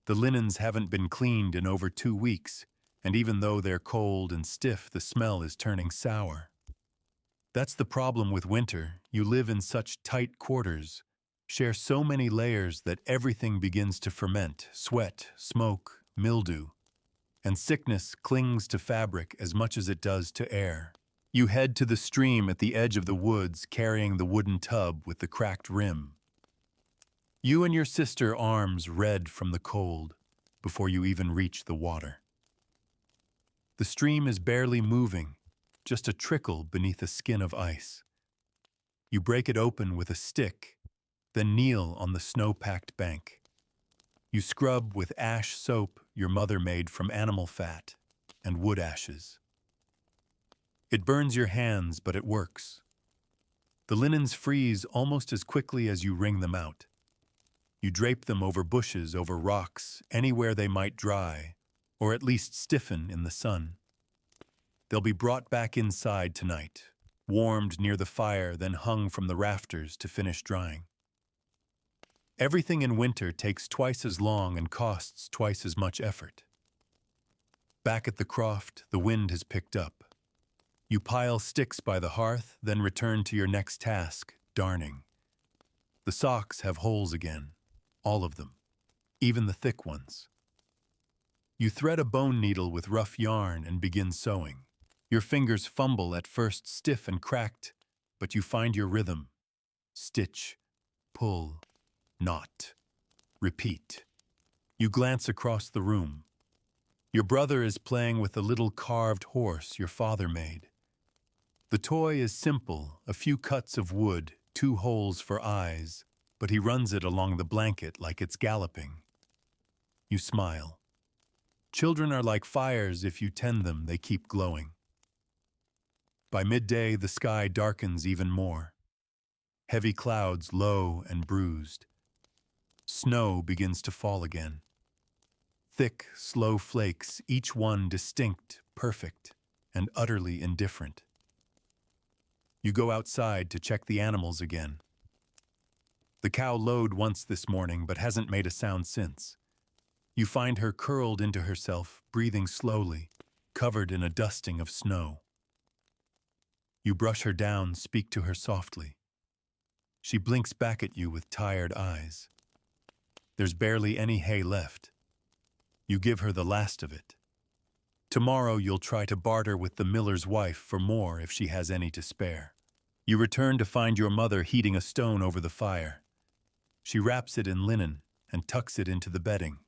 The linens haven't been cleaned in over 2 weeks, and even though they're cold and stiff, the smell is turning sour. That's the problem with winter. You live in such tight quarters, share so many layers that everything begins to ferment, sweat, smoke, mildew, and sickness clings to fabric as much as it does to air. You head to the stream at the edge of the woods, carrying the wooden tub with the cracked rim. You and your sister, arms red from the cold, before you even reach the water. The stream is barely moving, just a trickle beneath a skin of ice. You break it open with a stick, then kneel on the snow-packed bank. You scrub with ash soap your mother made from animal fat and wood ashes. It burns your hands, but it works. The linens freeze almost as quickly as you wring them out. You drape them over bushes, over rocks, anywhere they might dry, or at least stiffen in the sun. They'll be brought back inside tonight, warmed near the fire, then hung from the rafters to finish drying. Everything in winter takes twice as long and costs twice as much effort. Back at the croft, the wind has picked up. You pile sticks by the hearth, then return to your next task, darning. The socks have holes again, all of them, even the thick ones. You thread a bone needle with rough yarn and begin sewing. Your fingers fumble, at first stiff and cracked, but you find your rhythm. Stitch, pull, knot, repeat. You glance across the room. Your brother is playing with a little carved horse your father made. The toy is simple, a few cuts of wood, 2 holes for eyes, but he runs it along the blanket like it's galloping. You smile. Children are like fires. If you tend them, they keep glowing. By midday, the sky darkens even more. Heavy clouds, low and bruised. Snow begins to fall again. Thick, slow flakes, each one distinct, perfect, and utterly indifferent. You go outside to check the animals again. The cow lowed once this morning, but hasn't made a sound since. You find her curled into herself, breathing slowly, covered in a dusting of snow. You brush her down, speak to her softly. She blinks back at you with tired eyes. There's barely any hay left. You give her the last of it. Tomorrow you'll try to barter with the miller's wife for more if she has any to spare. You return to find your mother heating a stone over the fire. She wraps it in linen and tucks it into the bedding.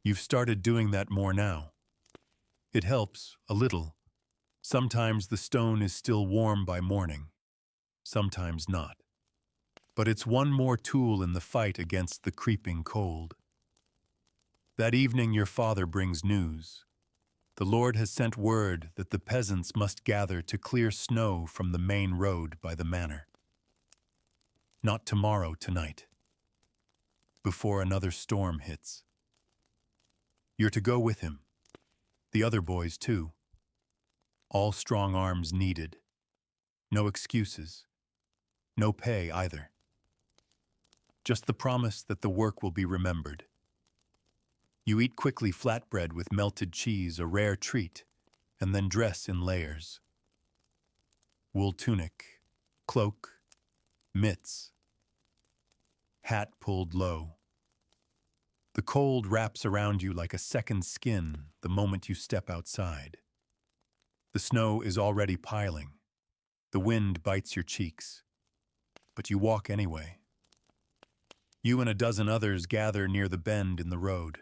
You've started doing that more now. It helps, a little. Sometimes the stone is still warm by morning, sometimes not. But it's one more tool in the fight against the creeping cold. That evening your father brings news. The Lord has sent word that the peasants must gather to clear snow from the main road by the manor. Not tomorrow, tonight. Before another storm hits. You're to go with him. The other boys, too. All strong arms needed. No excuses. No pay, either. Just the promise that the work will be remembered. You eat quickly flatbread with melted cheese, a rare treat, and then dress in layers. Wool tunic, cloak, mitts, hat pulled low. The cold wraps around you like a second skin the moment you step outside. The snow is already piling. The wind bites your cheeks. But you walk anyway. You and a dozen others gather near the bend in the road.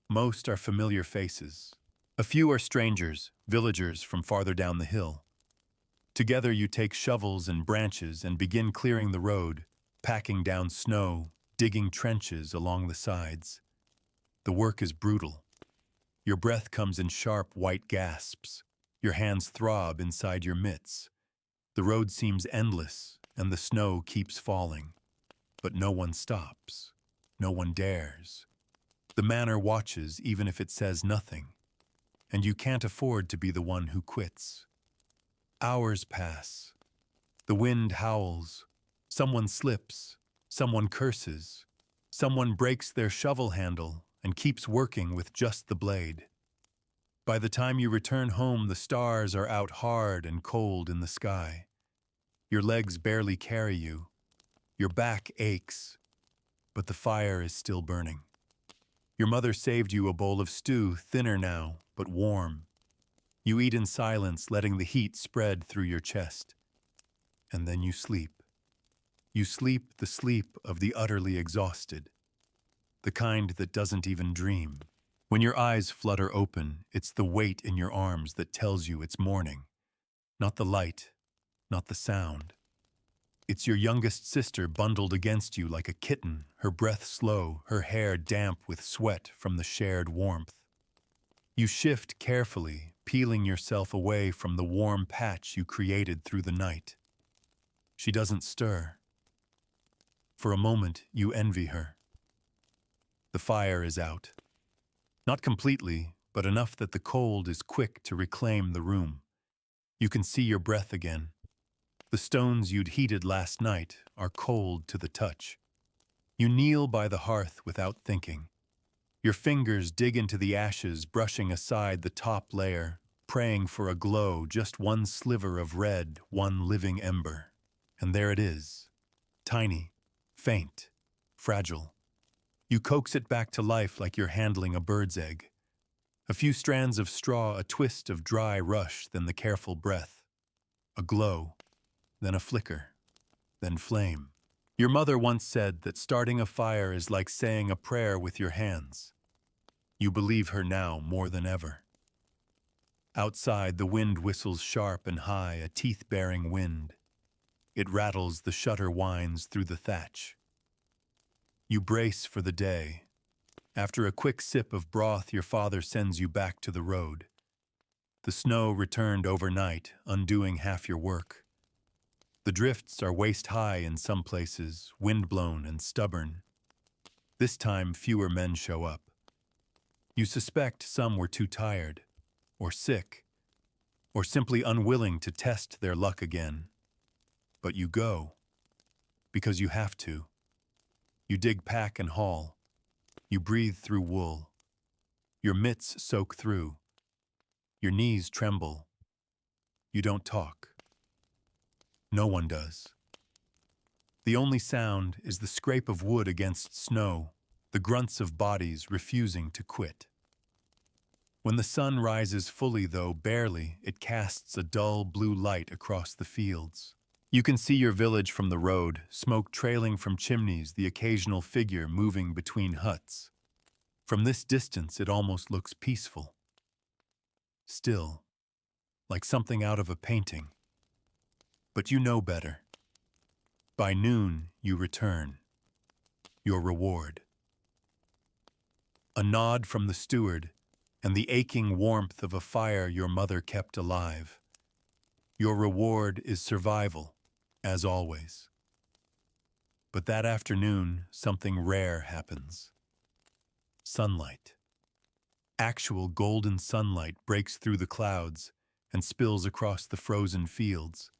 Most are familiar faces. A few are strangers, villagers from farther down the hill. Together you take shovels and branches and begin clearing the road, packing down snow, digging trenches along the sides. The work is brutal. Your breath comes in sharp white gasps. Your hands throb inside your mitts. The road seems endless, and the snow keeps falling. But no one stops. No one dares. The manor watches even if it says nothing, and you can't afford to be the one who quits. Hours pass. The wind howls. Someone slips. Someone curses. Someone breaks their shovel handle and keeps working with just the blade. By the time you return home, the stars are out hard and cold in the sky. Your legs barely carry you. Your back aches, but the fire is still burning. Your mother saved you a bowl of stew, thinner now, but warm. You eat in silence, letting the heat spread through your chest. And then you sleep. You sleep the sleep of the utterly exhausted, the kind that doesn't even dream. When your eyes flutter open, it's the weight in your arms that tells you it's morning. Not the light, not the sound. It's your youngest sister bundled against you like a kitten, her breath slow, her hair damp with sweat from the shared warmth. You shift carefully, peeling yourself away from the warm patch you created through the night. She doesn't stir. For a moment, you envy her. The fire is out. Not completely, but enough that the cold is quick to reclaim the room. You can see your breath again. The stones you'd heated last night are cold to the touch. You kneel by the hearth without thinking. Your fingers dig into the ashes, brushing aside the top layer, praying for a glow, just one sliver of red, one living ember. And there it is, tiny, faint, fragile. You coax it back to life like you're handling a bird's egg. A few strands of straw, a twist of dry rush, then the careful breath. A glow, then a flicker, then flame. Your mother once said that starting a fire is like saying a prayer with your hands. You believe her now more than ever. Outside, the wind whistles sharp and high, a teeth-baring wind. It rattles, the shutter winds through the thatch. You brace for the day. After a quick sip of broth, your father sends you back to the road. The snow returned overnight, undoing half your work. The drifts are waist-high in some places, wind-blown and stubborn. This time, fewer men show up. You suspect some were too tired, or sick, or simply unwilling to test their luck again. But you go, because you have to. You dig pack and haul. You breathe through wool. Your mitts soak through. Your knees tremble. You don't talk. No one does. The only sound is the scrape of wood against snow, the grunts of bodies refusing to quit. When the sun rises fully, though barely, it casts a dull blue light across the fields. You can see your village from the road, smoke trailing from chimneys, the occasional figure moving between huts. From this distance, it almost looks peaceful. Still, like something out of a painting. But you know better. By noon, you return. Your reward. A nod from the steward, and the aching warmth of a fire your mother kept alive. Your reward is survival, as always. But that afternoon, something rare happens. Sunlight. Actual golden sunlight breaks through the clouds and spills across the frozen fields.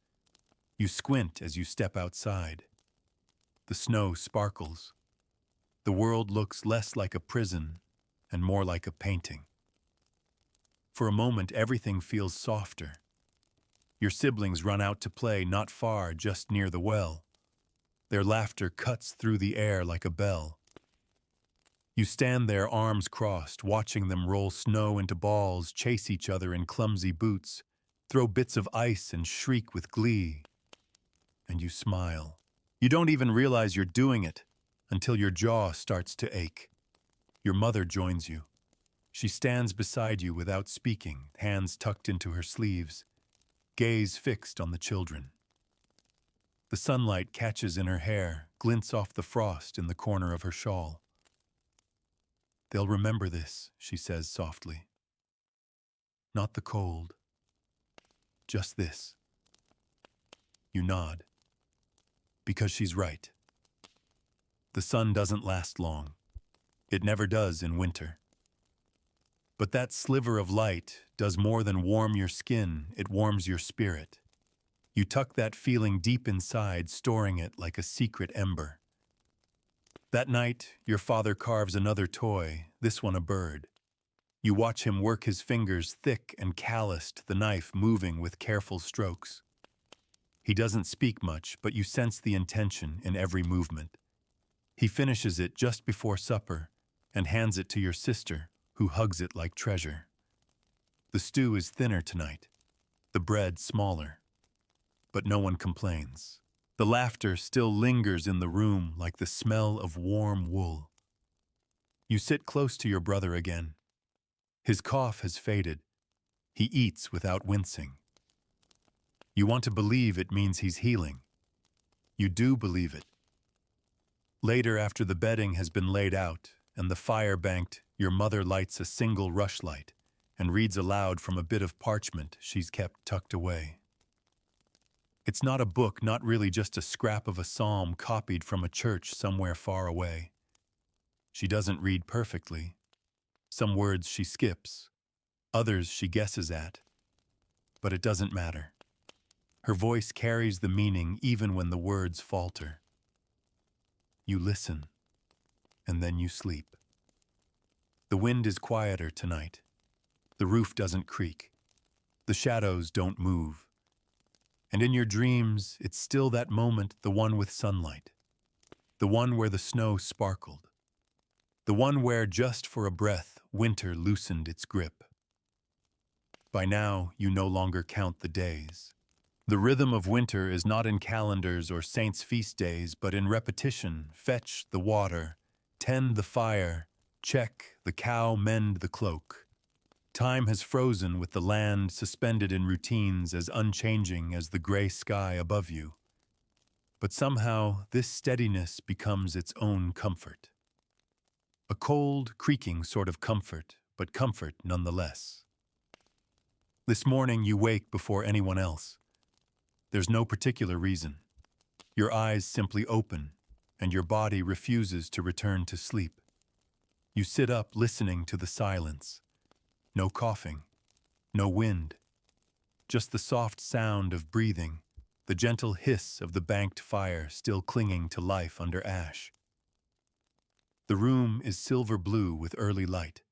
You squint as you step outside. The snow sparkles. The world looks less like a prison and more like a painting. For a moment, everything feels softer. Your siblings run out to play not far, just near the well. Their laughter cuts through the air like a bell. You stand there, arms crossed, watching them roll snow into balls, chase each other in clumsy boots, throw bits of ice and shriek with glee. And you smile. You don't even realize you're doing it until your jaw starts to ache. Your mother joins you. She stands beside you without speaking, hands tucked into her sleeves, gaze fixed on the children. The sunlight catches in her hair, glints off the frost in the corner of her shawl. "They'll remember this," she says softly. "Not the cold. Just this." You nod. Because she's right. The sun doesn't last long. It never does in winter. But that sliver of light does more than warm your skin, it warms your spirit. You tuck that feeling deep inside, storing it like a secret ember. That night, your father carves another toy, this one a bird. You watch him work his fingers thick and calloused, the knife moving with careful strokes. He doesn't speak much, but you sense the intention in every movement. He finishes it just before supper and hands it to your sister, who hugs it like treasure. The stew is thinner tonight, the bread smaller, but no one complains. The laughter still lingers in the room like the smell of warm wool. You sit close to your brother again. His cough has faded. He eats without wincing. You want to believe it means he's healing. You do believe it. Later, after the bedding has been laid out and the fire banked, your mother lights a single rushlight and reads aloud from a bit of parchment she's kept tucked away. It's not a book, not really, just a scrap of a psalm copied from a church somewhere far away. She doesn't read perfectly. Some words she skips, others she guesses at. But it doesn't matter. Her voice carries the meaning even when the words falter. You listen. and then you sleep. The wind is quieter tonight. The roof doesn't creak. The shadows don't move. And in your dreams, it's still that moment, the one with sunlight. The one where the snow sparkled. The one where, just for a breath, winter loosened its grip. By now, you no longer count the days. The rhythm of winter is not in calendars or saints' feast days, but in repetition. Fetch the water, tend the fire, check the cow, mend the cloak. Time has frozen with the land suspended in routines as unchanging as the gray sky above you. But somehow, this steadiness becomes its own comfort. A cold, creaking sort of comfort, but comfort nonetheless. This morning you wake before anyone else. There's no particular reason. Your eyes simply open, and your body refuses to return to sleep. You sit up listening to the silence. No coughing, no wind, just the soft sound of breathing, the gentle hiss of the banked fire still clinging to life under ash. The room is silver blue with early light.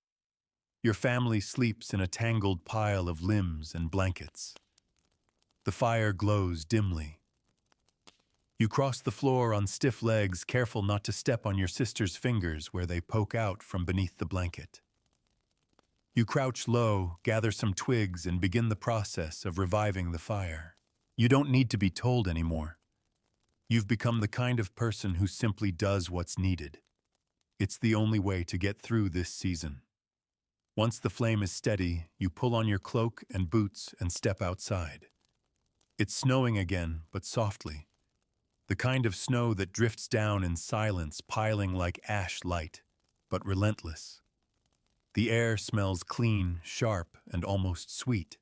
Your family sleeps in a tangled pile of limbs and blankets. The fire glows dimly. You cross the floor on stiff legs, careful not to step on your sister's fingers where they poke out from beneath the blanket. You crouch low, gather some twigs, and begin the process of reviving the fire. You don't need to be told anymore. You've become the kind of person who simply does what's needed. It's the only way to get through this season. Once the flame is steady, you pull on your cloak and boots and step outside. It's snowing again, but softly. The kind of snow that drifts down in silence, piling like ash light, but relentless. The air smells clean, sharp, and almost sweet.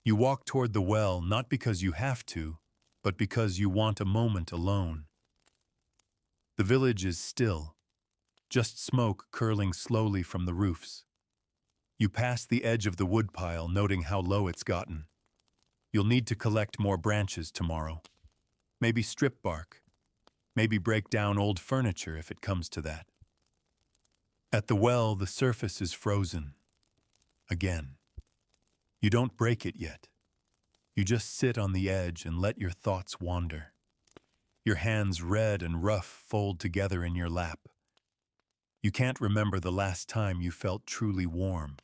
You walk toward the well not because you have to, but because you want a moment alone. The village is still, just smoke curling slowly from the roofs. You pass the edge of the woodpile, noting how low it's gotten. You'll need to collect more branches tomorrow. Maybe strip bark. Maybe break down old furniture if it comes to that. At the well, the surface is frozen. Again. You don't break it yet. You just sit on the edge and let your thoughts wander. Your hands red and rough fold together in your lap. You can't remember the last time you felt truly warm.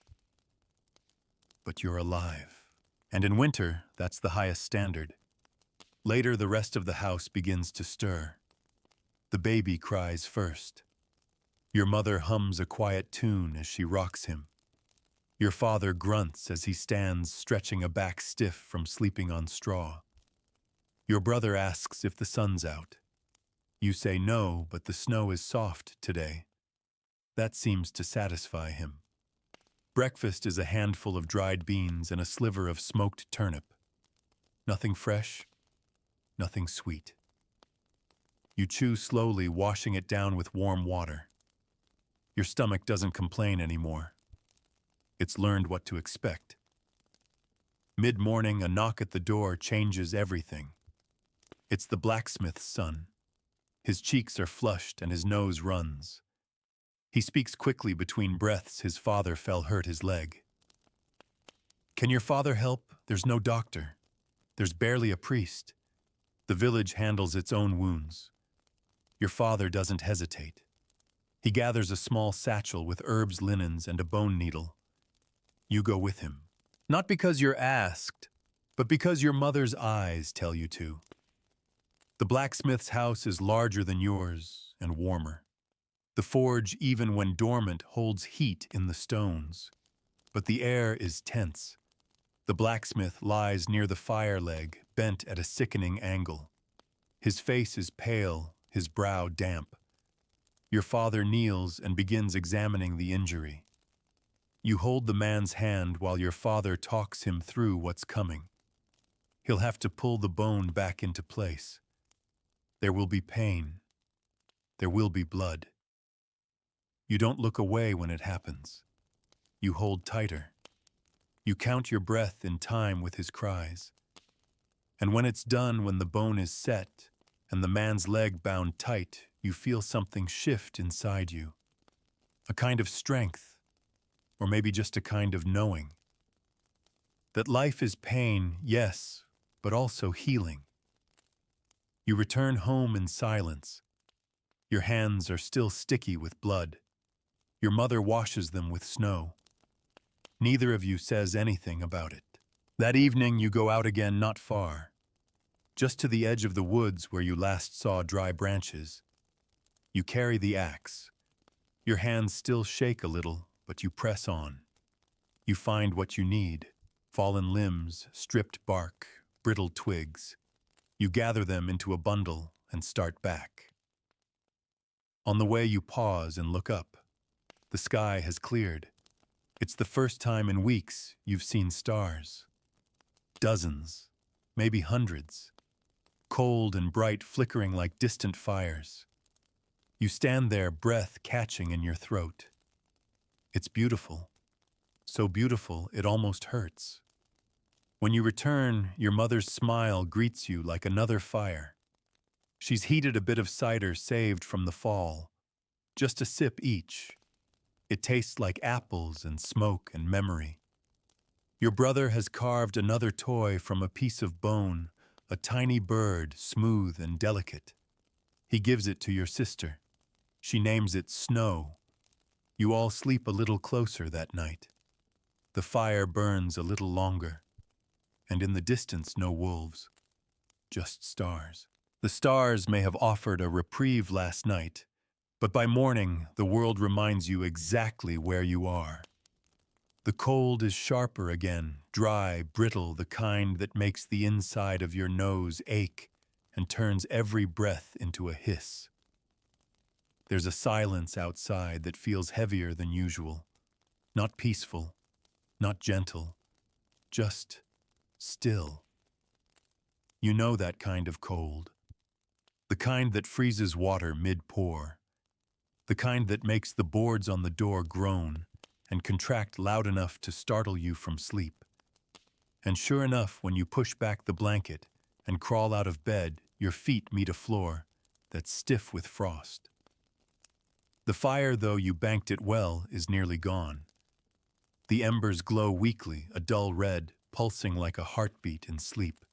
But you're alive. And in winter, that's the highest standard. Later, the rest of the house begins to stir. The baby cries first. Your mother hums a quiet tune as she rocks him. Your father grunts as he stands stretching a back stiff from sleeping on straw. Your brother asks if the sun's out. You say no, but the snow is soft today. That seems to satisfy him. Breakfast is a handful of dried beans and a sliver of smoked turnip. Nothing fresh, nothing sweet. You chew slowly, washing it down with warm water. Your stomach doesn't complain anymore. It's learned what to expect. Mid-morning, a knock at the door changes everything. It's the blacksmith's son. His cheeks are flushed and his nose runs. He speaks quickly between breaths. His father fell hurt his leg. Can your father help? There's no doctor. There's barely a priest. The village handles its own wounds. Your father doesn't hesitate. He gathers a small satchel with herbs, linens, and a bone needle. You go with him. Not because you're asked, but because your mother's eyes tell you to. The blacksmith's house is larger than yours and warmer. The forge, even when dormant, holds heat in the stones. But the air is tense. The blacksmith lies near the fire leg, bent at a sickening angle. His face is pale, his brow damp. Your father kneels and begins examining the injury. You hold the man's hand while your father talks him through what's coming. He'll have to pull the bone back into place. There will be pain. There will be blood. You don't look away when it happens. You hold tighter. You count your breath in time with his cries. And when it's done, when the bone is set and the man's leg bound tight, you feel something shift inside you. A kind of strength, or maybe just a kind of knowing. That life is pain, yes, but also healing. You return home in silence. Your hands are still sticky with blood. Your mother washes them with snow. Neither of you says anything about it. That evening you go out again not far, just to the edge of the woods where you last saw dry branches. You carry the axe. Your hands still shake a little, but you press on. You find what you need: fallen limbs, stripped bark, brittle twigs. You gather them into a bundle and start back. On the way you pause and look up. The sky has cleared. It's the first time in weeks you've seen stars. Dozens, maybe hundreds. Cold and bright, flickering like distant fires. You stand there, breath catching in your throat. It's beautiful. So beautiful it almost hurts. When you return, your mother's smile greets you like another fire. She's heated a bit of cider saved from the fall. Just a sip each. It tastes like apples and smoke and memory. Your brother has carved another toy from a piece of bone, a tiny bird, smooth and delicate. He gives it to your sister. She names it Snow. You all sleep a little closer that night. The fire burns a little longer. And in the distance no wolves, just stars. The stars may have offered a reprieve last night, but by morning the world reminds you exactly where you are. The cold is sharper again, dry, brittle, the kind that makes the inside of your nose ache and turns every breath into a hiss. There's a silence outside that feels heavier than usual, not peaceful, not gentle, just still. You know that kind of cold. The kind that freezes water mid-pour. The kind that makes the boards on the door groan and contract loud enough to startle you from sleep. And sure enough, when you push back the blanket and crawl out of bed, your feet meet a floor that's stiff with frost. The fire, though you banked it well, is nearly gone. The embers glow weakly, a dull red, pulsing like a heartbeat in sleep.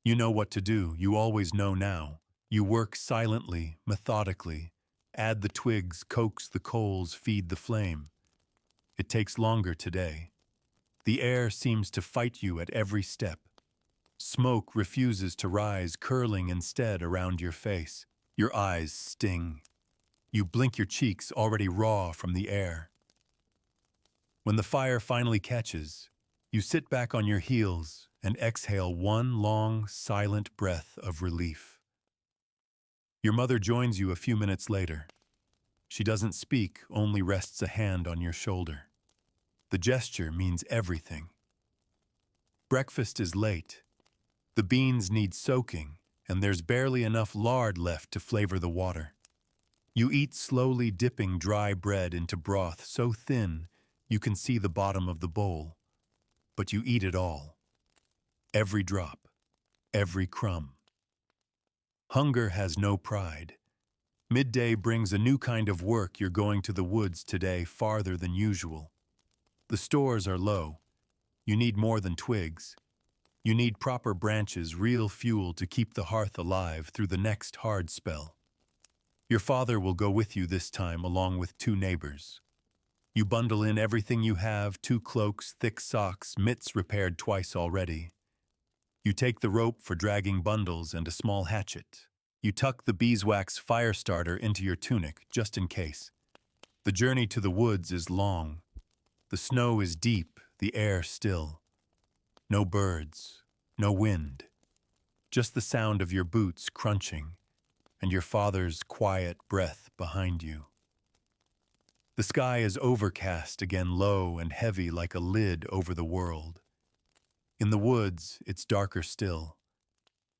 You know what to do, you always know now. You work silently, methodically, add the twigs, coax the coals, feed the flame. It takes longer today. The air seems to fight you at every step. Smoke refuses to rise, curling instead around your face. Your eyes sting. You blink your cheeks, already raw from the air. When the fire finally catches, you sit back on your heels and exhale one long, silent breath of relief. Your mother joins you a few minutes later. She doesn't speak, only rests a hand on your shoulder. The gesture means everything. Breakfast is late. The beans need soaking, and there's barely enough lard left to flavor the water. You eat slowly, dipping dry bread into broth so thin you can see the bottom of the bowl. But you eat it all. Every drop, every crumb. Hunger has no pride. Midday brings a new kind of work. You're going to the woods today, farther than usual. The stores are low. You need more than twigs. You need proper branches, real fuel to keep the hearth alive through the next hard spell. Your father will go with you this time, along with 2 neighbors. You bundle in everything you have: 2 cloaks, thick socks, mitts repaired twice already. You take the rope for dragging bundles and a small hatchet. You tuck the beeswax fire starter into your tunic, just in case. The journey to the woods is long. The snow is deep, the air still. No birds, no wind. Just the sound of your boots crunching and your father's quiet breath behind you. The sky is overcast again, low and heavy like a lid over the world. In the woods, it's darker still.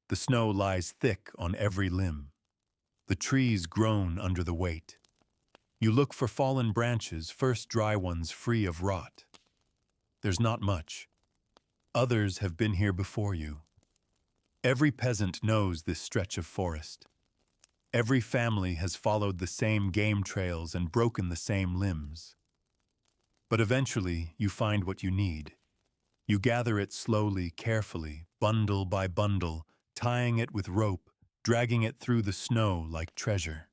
The snow lies thick on every limb. The trees groan under the weight. You look for fallen branches, first dry ones free of rot. There's not much. Others have been here before you. Every peasant knows this stretch of forest. Every family has followed the same game trails and broken the same limbs. But eventually, you find what you need. You gather it slowly, carefully, bundle by bundle, tying it with rope, dragging it through the snow like treasure.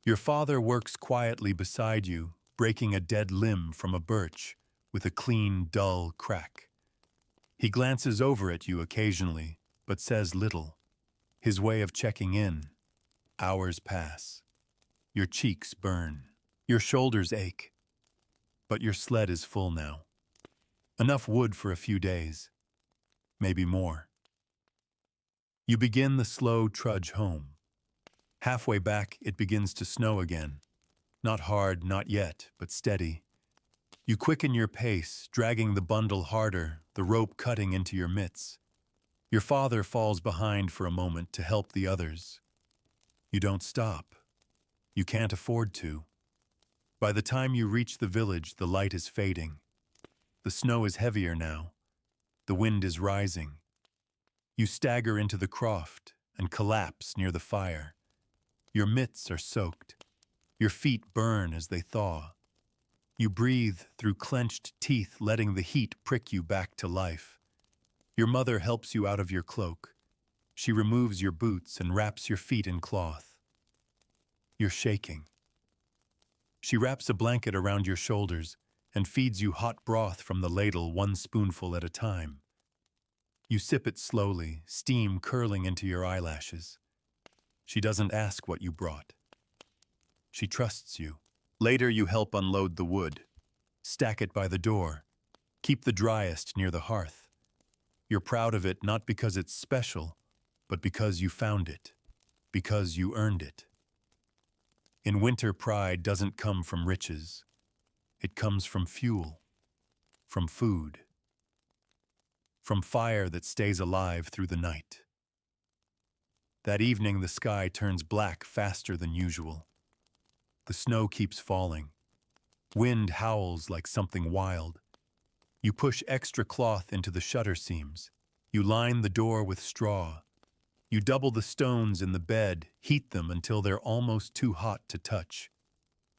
Your father works quietly beside you, breaking a dead limb from a birch with a clean, dull crack. He glances over at you occasionally, but says little. His way of checking in. Hours pass. Your cheeks burn. Your shoulders ache. But your sled is full now. Enough wood for a few days. Maybe more. You begin the slow trudge home. Halfway back, it begins to snow again. Not hard, not yet, but steady. You quicken your pace, dragging the bundle harder, the rope cutting into your mitts. Your father falls behind for a moment to help the others. You don't stop. You can't afford to. By the time you reach the village, the light is fading. The snow is heavier now. The wind is rising. You stagger into the croft and collapse near the fire. Your mitts are soaked. Your feet burn as they thaw. You breathe through clenched teeth, letting the heat prick you back to life. Your mother helps you out of your cloak. She removes your boots and wraps your feet in cloth. You're shaking. She wraps a blanket around your shoulders and feeds you hot broth from the ladle, one spoonful at a time. You sip it slowly, steam curling into your eyelashes. She doesn't ask what you brought. She trusts you. Later, you help unload the wood. Stack it by the door. Keep the driest near the hearth. You're proud of it not because it's special, but because you found it. Because you earned it. In winter, pride doesn't come from riches. It comes from fuel. From food. From fire that stays alive through the night. That evening, the sky turns black faster than usual. The snow keeps falling. Wind howls like something wild. You push extra cloth into the shutter seams. You line the door with straw. You double the stones in the bed, heat them until they're almost too hot to touch.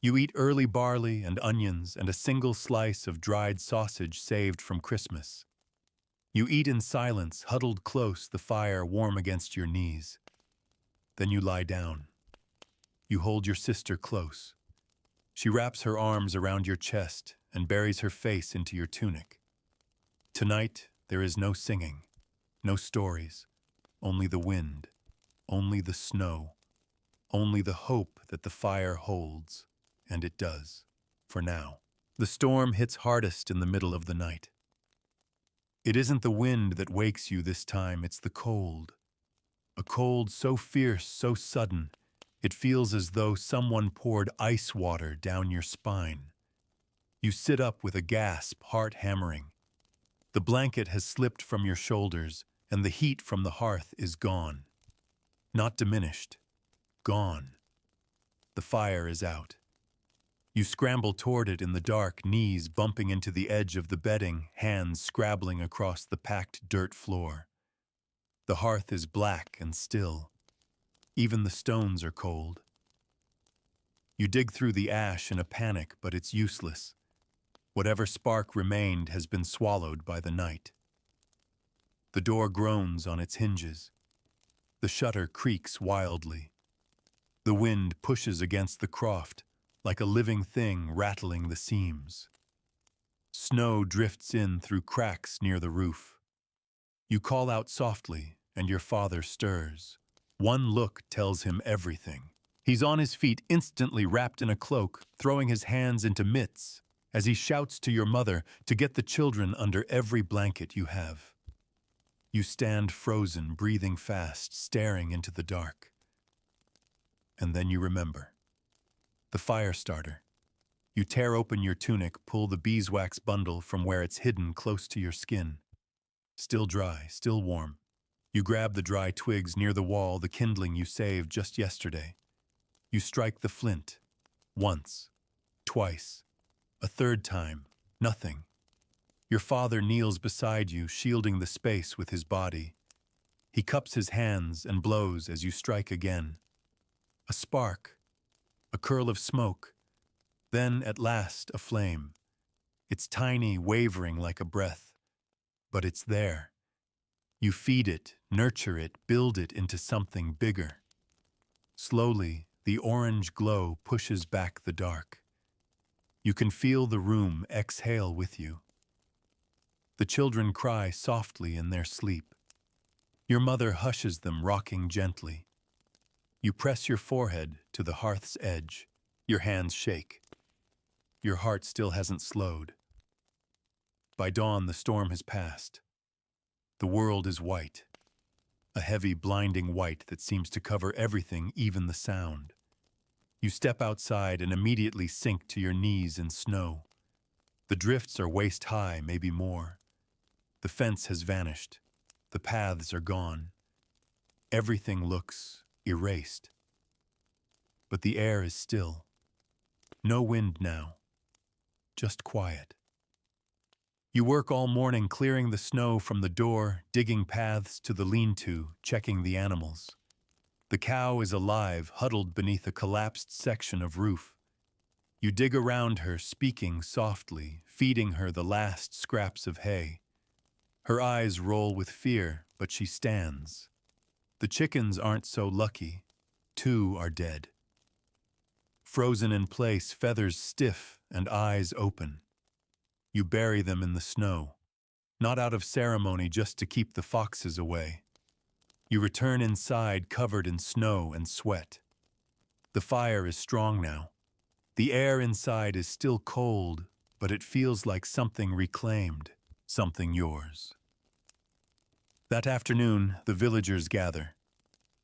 You eat early barley and onions and a single slice of dried sausage saved from Christmas. You eat in silence, huddled close, the fire warm against your knees. Then you lie down. You hold your sister close. She wraps her arms around your chest and buries her face into your tunic. Tonight, there is no singing, no stories, only the wind, only the snow, only the hope that the fire holds, and it does, for now. The storm hits hardest in the middle of the night. It isn't the wind that wakes you this time, it's the cold. A cold so fierce, so sudden, it feels as though someone poured ice water down your spine. You sit up with a gasp, heart hammering. The blanket has slipped from your shoulders, and the heat from the hearth is gone. Not diminished. Gone. The fire is out. You scramble toward it in the dark, knees bumping into the edge of the bedding, hands scrabbling across the packed dirt floor. The hearth is black and still. Even the stones are cold. You dig through the ash in a panic, but it's useless. Whatever spark remained has been swallowed by the night. The door groans on its hinges. The shutter creaks wildly. The wind pushes against the croft, like a living thing rattling the seams. Snow drifts in through cracks near the roof. You call out softly, and your father stirs. One look tells him everything. He's on his feet, instantly wrapped in a cloak, throwing his hands into mitts, as he shouts to your mother to get the children under every blanket you have. You stand frozen, breathing fast, staring into the dark. And then you remember. The fire starter. You tear open your tunic, pull the beeswax bundle from where it's hidden close to your skin. Still dry, still warm. You grab the dry twigs near the wall, the kindling you saved just yesterday. You strike the flint. Once. Twice. A third time. Nothing. Your father kneels beside you, shielding the space with his body. He cups his hands and blows as you strike again. A spark, a curl of smoke, then at last a flame. It's tiny, wavering like a breath, but it's there. You feed it, nurture it, build it into something bigger. Slowly, the orange glow pushes back the dark. You can feel the room exhale with you. The children cry softly in their sleep. Your mother hushes them, rocking gently. You press your forehead to the hearth's edge. Your hands shake. Your heart still hasn't slowed. By dawn, the storm has passed. The world is white. A heavy, blinding white that seems to cover everything, even the sound. You step outside and immediately sink to your knees in snow. The drifts are waist-high, maybe more. The fence has vanished. The paths are gone. Everything looks erased. But the air is still. No wind now. Just quiet. You work all morning clearing the snow from the door, digging paths to the lean-to, checking the animals. The cow is alive, huddled beneath a collapsed section of roof. You dig around her, speaking softly, feeding her the last scraps of hay. Her eyes roll with fear, but she stands. The chickens aren't so lucky. 2 are dead. Frozen in place, feathers stiff and eyes open. You bury them in the snow, not out of ceremony, just to keep the foxes away. You return inside covered in snow and sweat. The fire is strong now. The air inside is still cold, but it feels like something reclaimed, something yours. That afternoon, the villagers gather.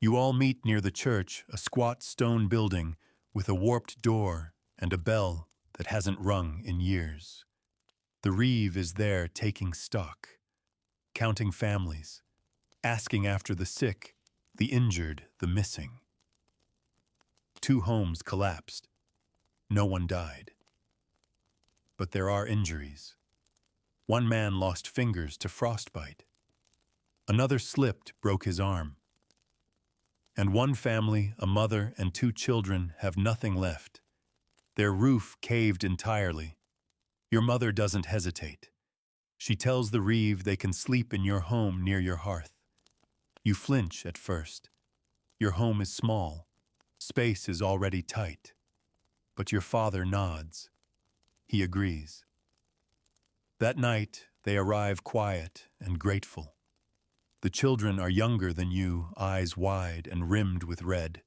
You all meet near the church, a squat stone building with a warped door and a bell that hasn't rung in years. The reeve is there taking stock, counting families, asking after the sick, the injured, the missing. 2 homes collapsed. No one died. But there are injuries. 1 man lost fingers to frostbite. Another slipped, broke his arm. And 1 family, a mother and 2 children, have nothing left. Their roof caved entirely. Your mother doesn't hesitate. She tells the reeve they can sleep in your home near your hearth. You flinch at first. Your home is small. Space is already tight. But your father nods. He agrees. That night, they arrive quiet and grateful. The children are younger than you, eyes wide and rimmed with red.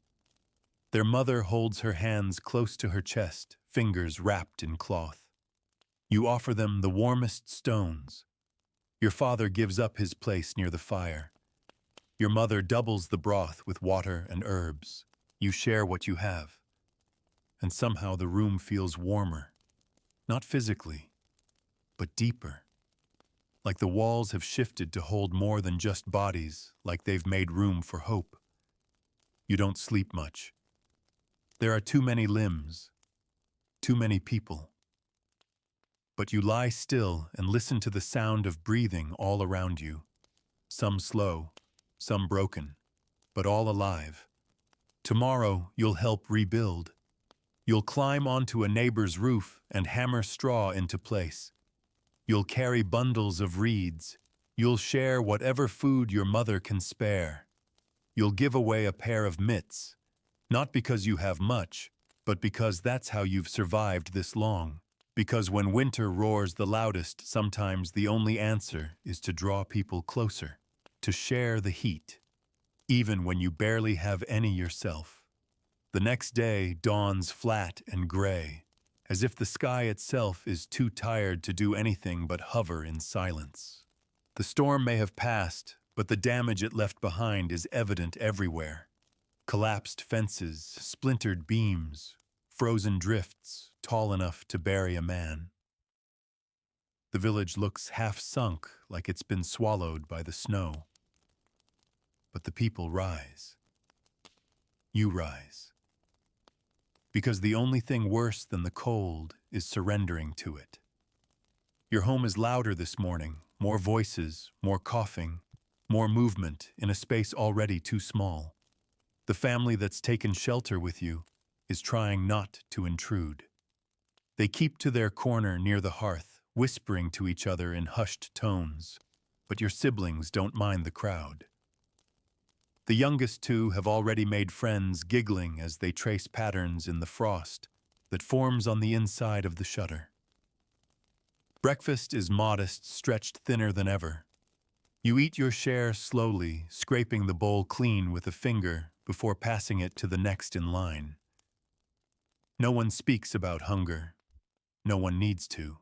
Their mother holds her hands close to her chest, fingers wrapped in cloth. You offer them the warmest stones. Your father gives up his place near the fire. Your mother doubles the broth with water and herbs. You share what you have. And somehow the room feels warmer. Not physically, but deeper. Like the walls have shifted to hold more than just bodies, like they've made room for hope. You don't sleep much. There are too many limbs, too many people. But you lie still and listen to the sound of breathing all around you. Some slow, some broken, but all alive. Tomorrow you'll help rebuild. You'll climb onto a neighbor's roof and hammer straw into place. You'll carry bundles of reeds. You'll share whatever food your mother can spare. You'll give away a pair of mitts, not because you have much, but because that's how you've survived this long. Because when winter roars the loudest, sometimes the only answer is to draw people closer, to share the heat, even when you barely have any yourself. The next day dawns flat and gray, as if the sky itself is too tired to do anything but hover in silence. The storm may have passed, but the damage it left behind is evident everywhere. Collapsed fences, splintered beams, frozen drifts, tall enough to bury a man. The village looks half-sunk, like it's been swallowed by the snow. But the people rise. You rise. Because the only thing worse than the cold is surrendering to it. Your home is louder this morning, more voices, more coughing, more movement in a space already too small. The family that's taken shelter with you is trying not to intrude. They keep to their corner near the hearth, whispering to each other in hushed tones, but your siblings don't mind the crowd. The youngest two have already made friends, giggling as they trace patterns in the frost that forms on the inside of the shutter. Breakfast is modest, stretched thinner than ever. You eat your share slowly, scraping the bowl clean with a finger before passing it to the next in line. No one speaks about hunger. No one needs to.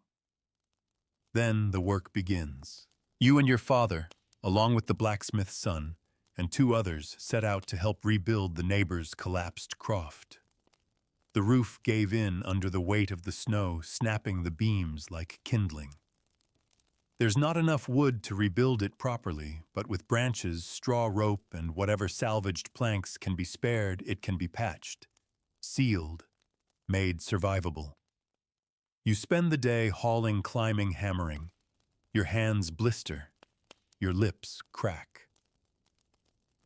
Then the work begins. You and your father, along with the blacksmith's son, and two others set out to help rebuild the neighbor's collapsed croft. The roof gave in under the weight of the snow, snapping the beams like kindling. There's not enough wood to rebuild it properly, but with branches, straw rope, and whatever salvaged planks can be spared, it can be patched, sealed, made survivable. You spend the day hauling, climbing, hammering. Your hands blister. Your lips crack.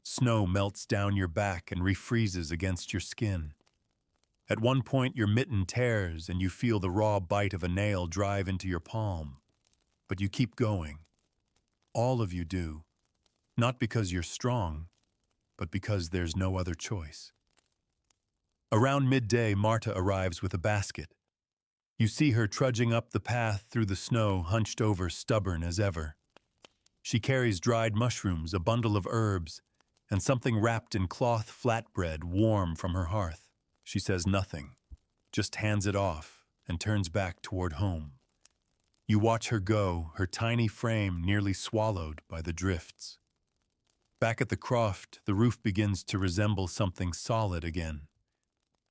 Snow melts down your back and refreezes against your skin. At one point, your mitten tears and you feel the raw bite of a nail drive into your palm. But you keep going. All of you do. Not because you're strong, but because there's no other choice. Around midday, Marta arrives with a basket. You see her trudging up the path through the snow, hunched over, stubborn as ever. She carries dried mushrooms, a bundle of herbs, and something wrapped in cloth flatbread warm from her hearth. She says nothing, just hands it off and turns back toward home. You watch her go, her tiny frame nearly swallowed by the drifts. Back at the croft, the roof begins to resemble something solid again.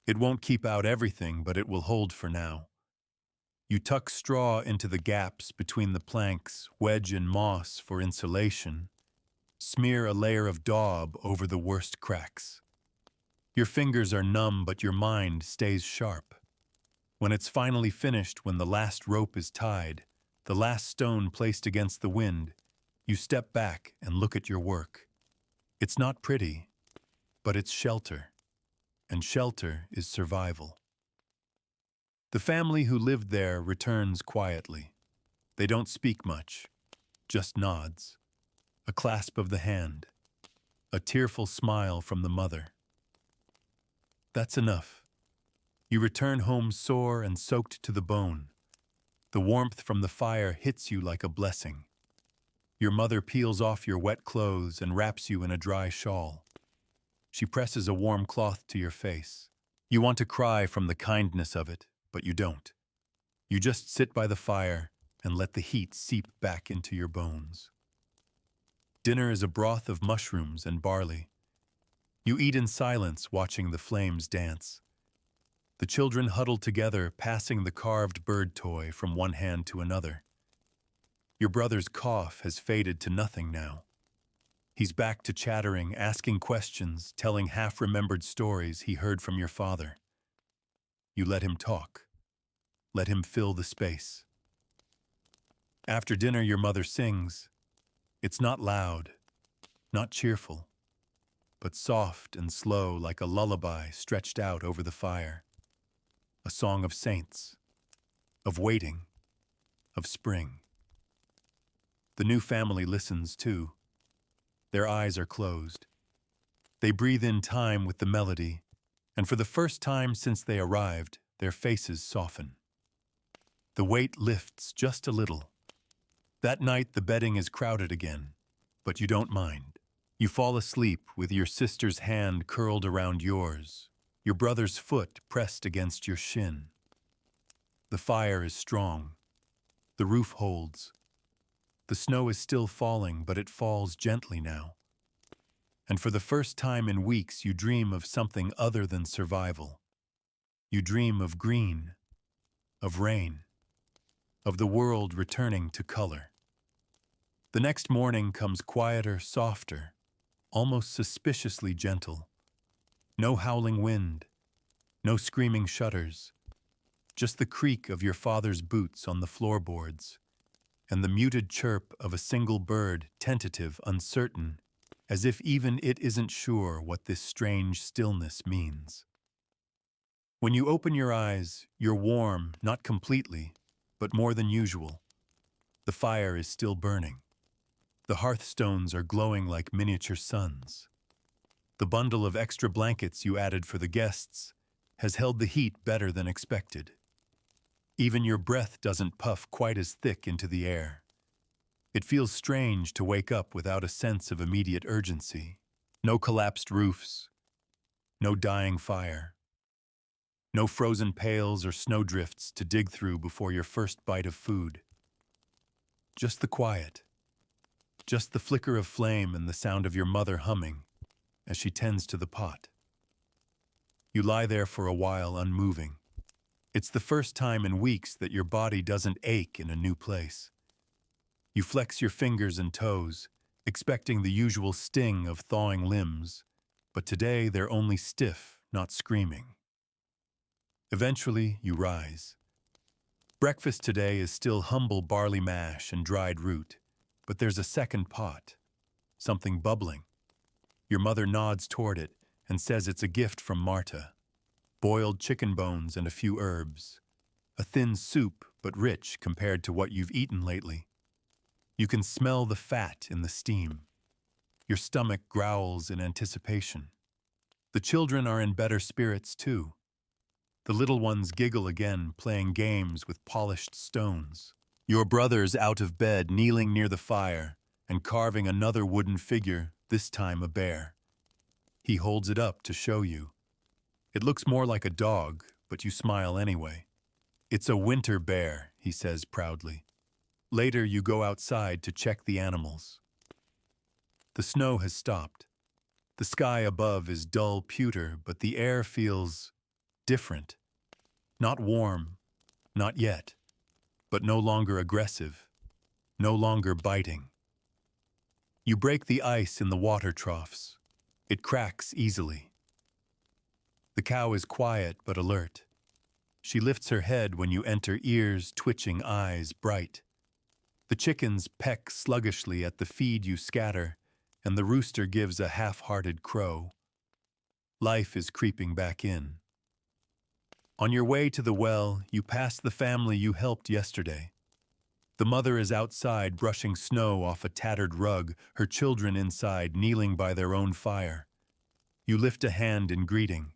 It won't keep out everything, but it will hold for now. You tuck straw into the gaps between the planks, wedge in moss for insulation, smear a layer of daub over the worst cracks. Your fingers are numb, but your mind stays sharp. When it's finally finished, when the last rope is tied, the last stone placed against the wind, you step back and look at your work. It's not pretty, but it's shelter, and shelter is survival. The family who lived there returns quietly. They don't speak much, just nods, a clasp of the hand, a tearful smile from the mother. That's enough. You return home sore and soaked to the bone. The warmth from the fire hits you like a blessing. Your mother peels off your wet clothes and wraps you in a dry shawl. She presses a warm cloth to your face. You want to cry from the kindness of it, but you don't. You just sit by the fire and let the heat seep back into your bones. Dinner is a broth of mushrooms and barley. You eat in silence, watching the flames dance. The children huddle together, passing the carved bird toy from one hand to another. Your brother's cough has faded to nothing now. He's back to chattering, asking questions, telling half-remembered stories he heard from your father. You let him talk. Let him fill the space. After dinner, your mother sings. It's not loud, not cheerful, but soft and slow like a lullaby stretched out over the fire. A song of saints, of waiting, of spring. The new family listens too. Their eyes are closed. They breathe in time with the melody, and for the first time since they arrived, their faces soften. The weight lifts just a little. That night the bedding is crowded again, but you don't mind. You fall asleep with your sister's hand curled around yours, your brother's foot pressed against your shin. The fire is strong. The roof holds. The snow is still falling, but it falls gently now. And for the first time in weeks, you dream of something other than survival. You dream of green, of rain, of the world returning to color. The next morning comes quieter, softer, almost suspiciously gentle. No howling wind, no screaming shutters, just the creak of your father's boots on the floorboards, and the muted chirp of a single bird, tentative, uncertain, as if even it isn't sure what this strange stillness means. When you open your eyes, you're warm, not completely, but more than usual. The fire is still burning. The hearthstones are glowing like miniature suns. The bundle of extra blankets you added for the guests has held the heat better than expected. Even your breath doesn't puff quite as thick into the air. It feels strange to wake up without a sense of immediate urgency. No collapsed roofs, no dying fire, no frozen pails or snowdrifts to dig through before your first bite of food. Just the quiet, just the flicker of flame and the sound of your mother humming as she tends to the pot. You lie there for a while unmoving. It's the first time in weeks that your body doesn't ache in a new place. You flex your fingers and toes, expecting the usual sting of thawing limbs, but today they're only stiff, not screaming. Eventually, you rise. Breakfast today is still humble barley mash and dried root, but there's a second pot, something bubbling. Your mother nods toward it and says it's a gift from Marta. Boiled chicken bones and a few herbs. A thin soup, but rich compared to what you've eaten lately. You can smell the fat in the steam. Your stomach growls in anticipation. The children are in better spirits too. The little ones giggle again, playing games with polished stones. Your brother's out of bed, kneeling near the fire and carving another wooden figure, this time a bear. He holds it up to show you. It looks more like a dog, but you smile anyway. It's a winter bear, he says proudly. Later, you go outside to check the animals. The snow has stopped. The sky above is dull pewter, but the air feels different. Not warm, not yet, but no longer aggressive, no longer biting. You break the ice in the water troughs. It cracks easily. The cow is quiet but alert. She lifts her head when you enter, ears twitching, eyes bright. The chickens peck sluggishly at the feed you scatter, and the rooster gives a half-hearted crow. Life is creeping back in. On your way to the well, you pass the family you helped yesterday. The mother is outside brushing snow off a tattered rug, her children inside kneeling by their own fire. You lift a hand in greeting.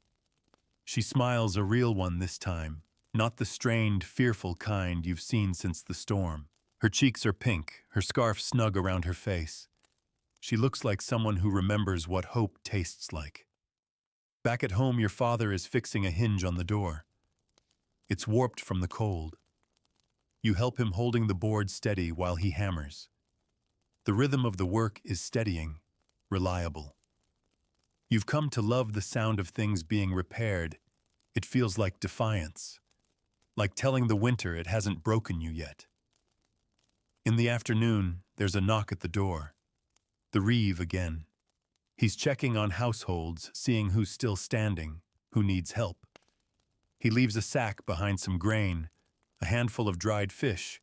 She smiles, a real one this time, not the strained, fearful kind you've seen since the storm. Her cheeks are pink, her scarf snug around her face. She looks like someone who remembers what hope tastes like. Back at home, your father is fixing a hinge on the door. It's warped from the cold. You help him, holding the board steady while he hammers. The rhythm of the work is steadying, reliable. You've come to love the sound of things being repaired. It feels like defiance, like telling the winter it hasn't broken you yet. In the afternoon, there's a knock at the door. The Reeve again. He's checking on households, seeing who's still standing, who needs help. He leaves a sack behind some grain, a handful of dried fish,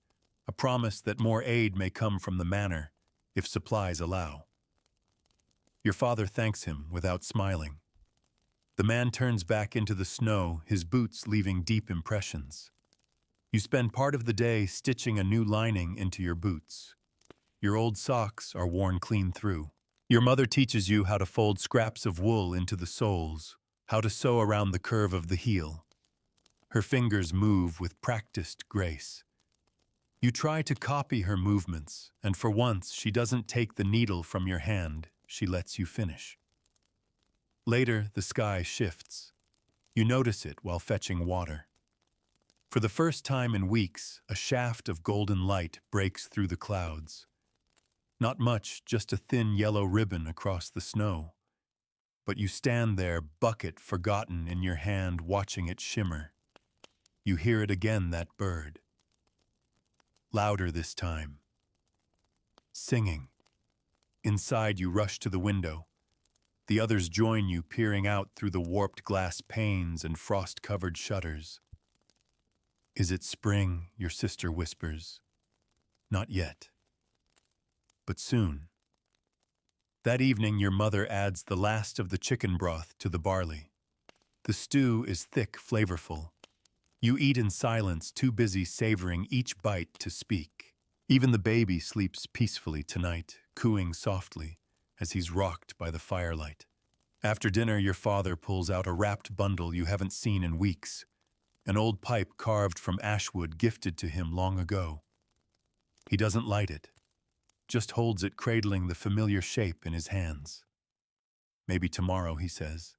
a promise that more aid may come from the manor, if supplies allow. Your father thanks him without smiling. The man turns back into the snow, his boots leaving deep impressions. You spend part of the day stitching a new lining into your boots. Your old socks are worn clean through. Your mother teaches you how to fold scraps of wool into the soles, how to sew around the curve of the heel. Her fingers move with practiced grace. You try to copy her movements, and for once she doesn't take the needle from your hand. She lets you finish. Later, the sky shifts. You notice it while fetching water. For the first time in weeks, a shaft of golden light breaks through the clouds. Not much, just a thin yellow ribbon across the snow. But you stand there, bucket forgotten in your hand, watching it shimmer. You hear it again, that bird. Louder this time. Singing. Inside, you rush to the window. The others join you, peering out through the warped glass panes and frost-covered shutters. Is it spring? Your sister whispers. Not yet. But soon. That evening, your mother adds the last of the chicken broth to the barley. The stew is thick, flavorful. You eat in silence, too busy savoring each bite to speak. Even the baby sleeps peacefully tonight, cooing softly as he's rocked by the firelight. After dinner, your father pulls out a wrapped bundle you haven't seen in weeks, an old pipe carved from ashwood gifted to him long ago. He doesn't light it, just holds it cradling the familiar shape in his hands. Maybe tomorrow, he says.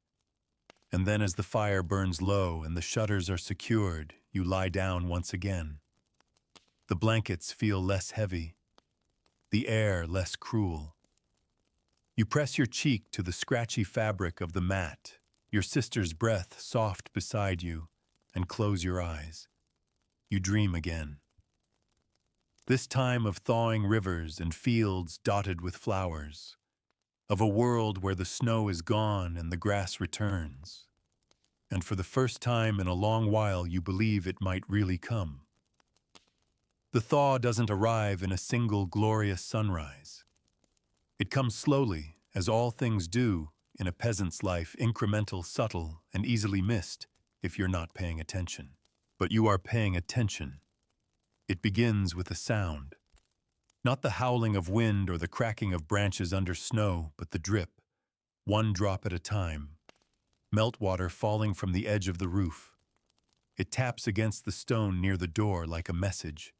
And then as the fire burns low and the shutters are secured, you lie down once again. The blankets feel less heavy, the air less cruel. You press your cheek to the scratchy fabric of the mat, your sister's breath soft beside you, and close your eyes. You dream again. This time of thawing rivers and fields dotted with flowers, of a world where the snow is gone and the grass returns. And for the first time in a long while, you believe it might really come. The thaw doesn't arrive in a single glorious sunrise. It comes slowly, as all things do in a peasant's life, incremental, subtle, and easily missed if you're not paying attention. But you are paying attention. It begins with a sound. Not the howling of wind or the cracking of branches under snow, but the drip, one drop at a time. Meltwater falling from the edge of the roof. It taps against the stone near the door like a message.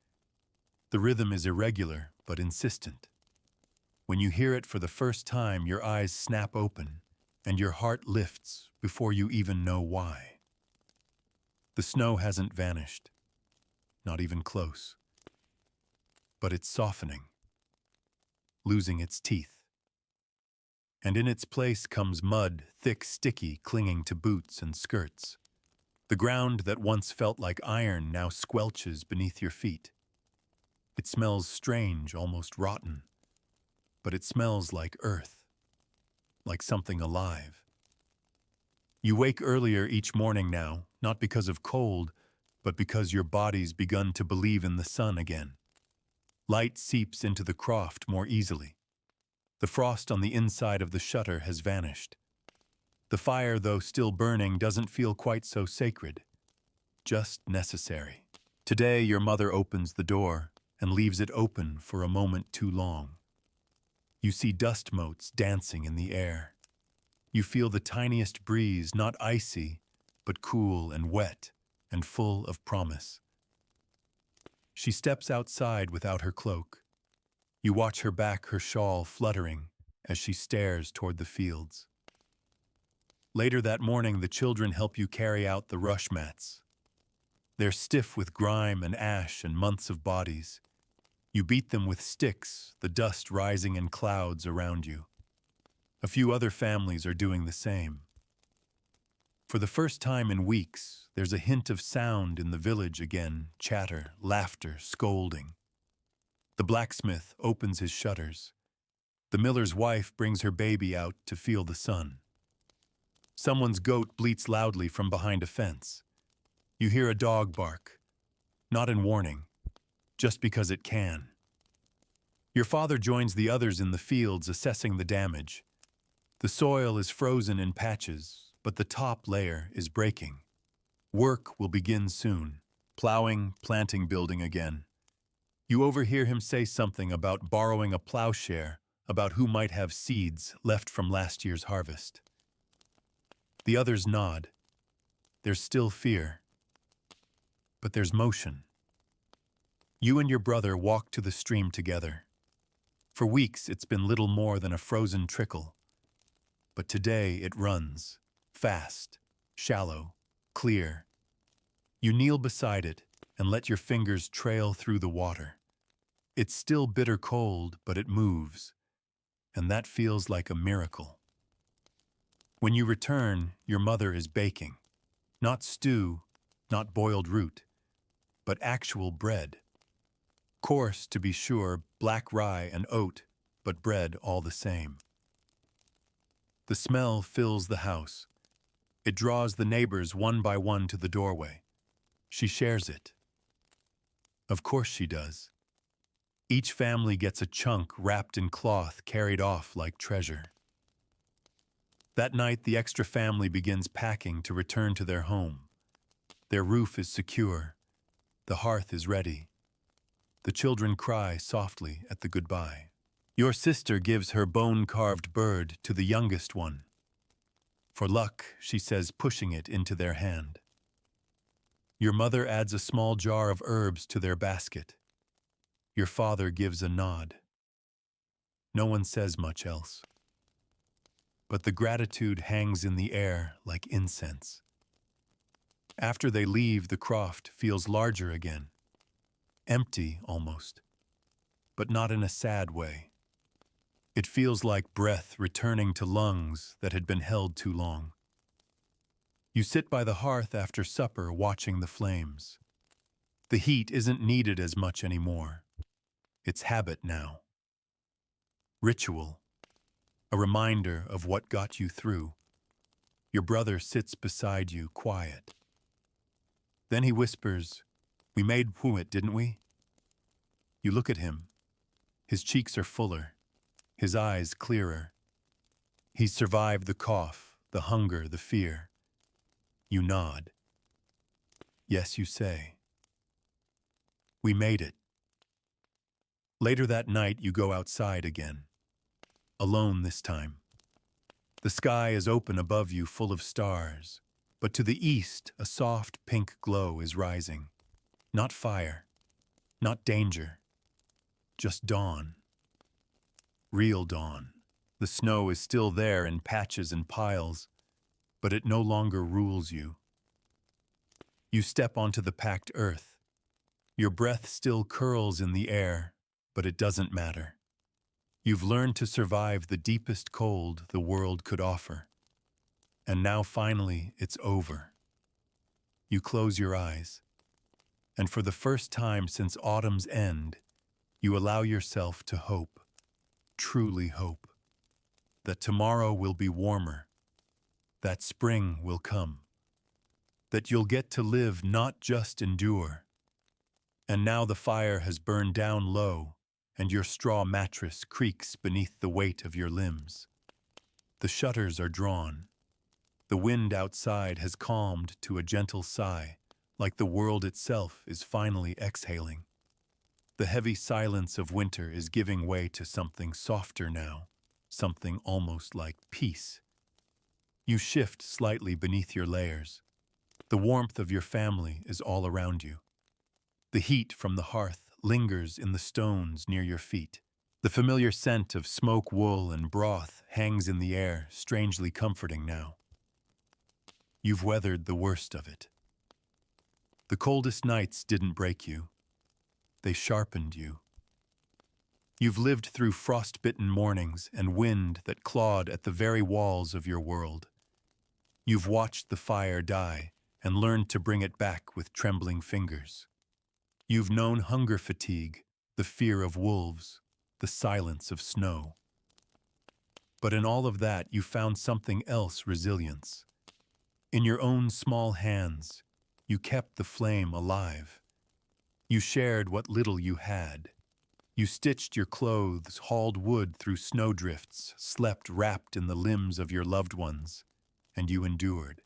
The rhythm is irregular, but insistent. When you hear it for the first time, your eyes snap open, and your heart lifts before you even know why. The snow hasn't vanished, not even close. But it's softening, losing its teeth. And in its place comes mud, thick, sticky, clinging to boots and skirts. The ground that once felt like iron now squelches beneath your feet. It smells strange, almost rotten, but it smells like earth, like something alive. You wake earlier each morning now, not because of cold, but because your body's begun to believe in the sun again. Light seeps into the croft more easily. The frost on the inside of the shutter has vanished. The fire, though still burning, doesn't feel quite so sacred, just necessary. Today, your mother opens the door and leaves it open for a moment too long. You see dust motes dancing in the air. You feel the tiniest breeze, not icy, but cool and wet and full of promise. She steps outside without her cloak. You watch her back, her shawl fluttering as she stares toward the fields. Later that morning, the children help you carry out the rush mats. They're stiff with grime and ash and months of bodies. You beat them with sticks, the dust rising in clouds around you. A few other families are doing the same. For the first time in weeks, there's a hint of sound in the village again, chatter, laughter, scolding. The blacksmith opens his shutters. The miller's wife brings her baby out to feel the sun. Someone's goat bleats loudly from behind a fence. You hear a dog bark, not in warning, just because it can. Your father joins the others in the fields assessing the damage. The soil is frozen in patches, but the top layer is breaking. Work will begin soon. Plowing, planting, building again. You overhear him say something about borrowing a plowshare, about who might have seeds left from last year's harvest. The others nod. There's still fear, but there's motion. You and your brother walk to the stream together. For weeks, it's been little more than a frozen trickle. But today it runs, fast, shallow, clear. You kneel beside it and let your fingers trail through the water. It's still bitter cold, but it moves, and that feels like a miracle. When you return, your mother is baking. Not stew, not boiled root, but actual bread. Coarse, to be sure, black rye and oat, but bread all the same. The smell fills the house. It draws the neighbors one by one to the doorway. She shares it. Of course she does. Each family gets a chunk wrapped in cloth carried off like treasure. That night, the extra family begins packing to return to their home. Their roof is secure. The hearth is ready. The children cry softly at the goodbye. Your sister gives her bone-carved bird to the youngest one. For luck, she says, pushing it into their hand. Your mother adds a small jar of herbs to their basket. Your father gives a nod. No one says much else. But the gratitude hangs in the air like incense. After they leave, the croft feels larger again. Empty, almost. But not in a sad way. It feels like breath returning to lungs that had been held too long. You sit by the hearth after supper watching the flames. The heat isn't needed as much anymore. It's habit now. Ritual. A reminder of what got you through. Your brother sits beside you, quiet. Then he whispers, "We made it, didn't we?" You look at him. His cheeks are fuller, his eyes clearer. He's survived the cough, the hunger, the fear. You nod. Yes, you say. We made it. Later that night, you go outside again. Alone this time. The sky is open above you, full of stars. But to the east, a soft pink glow is rising. Not fire, not danger, just dawn. Real dawn. The snow is still there in patches and piles, but it no longer rules you. You step onto the packed earth. Your breath still curls in the air, but it doesn't matter. You've learned to survive the deepest cold the world could offer. And now finally, it's over. You close your eyes, and for the first time since autumn's end, you allow yourself to hope, truly hope, that tomorrow will be warmer, that spring will come, that you'll get to live, not just endure. And now the fire has burned down low, and your straw mattress creaks beneath the weight of your limbs. The shutters are drawn. The wind outside has calmed to a gentle sigh, like the world itself is finally exhaling. The heavy silence of winter is giving way to something softer now, something almost like peace. You shift slightly beneath your layers. The warmth of your family is all around you. The heat from the hearth lingers in the stones near your feet. The familiar scent of smoke, wool, and broth hangs in the air, strangely comforting now. You've weathered the worst of it. The coldest nights didn't break you. They sharpened you. You've lived through frost-bitten mornings and wind that clawed at the very walls of your world. You've watched the fire die and learned to bring it back with trembling fingers. You've known hunger fatigue, the fear of wolves, the silence of snow. But in all of that, you found something else: resilience. In your own small hands, you kept the flame alive. You shared what little you had. You stitched your clothes, hauled wood through snowdrifts, slept wrapped in the limbs of your loved ones, and you endured.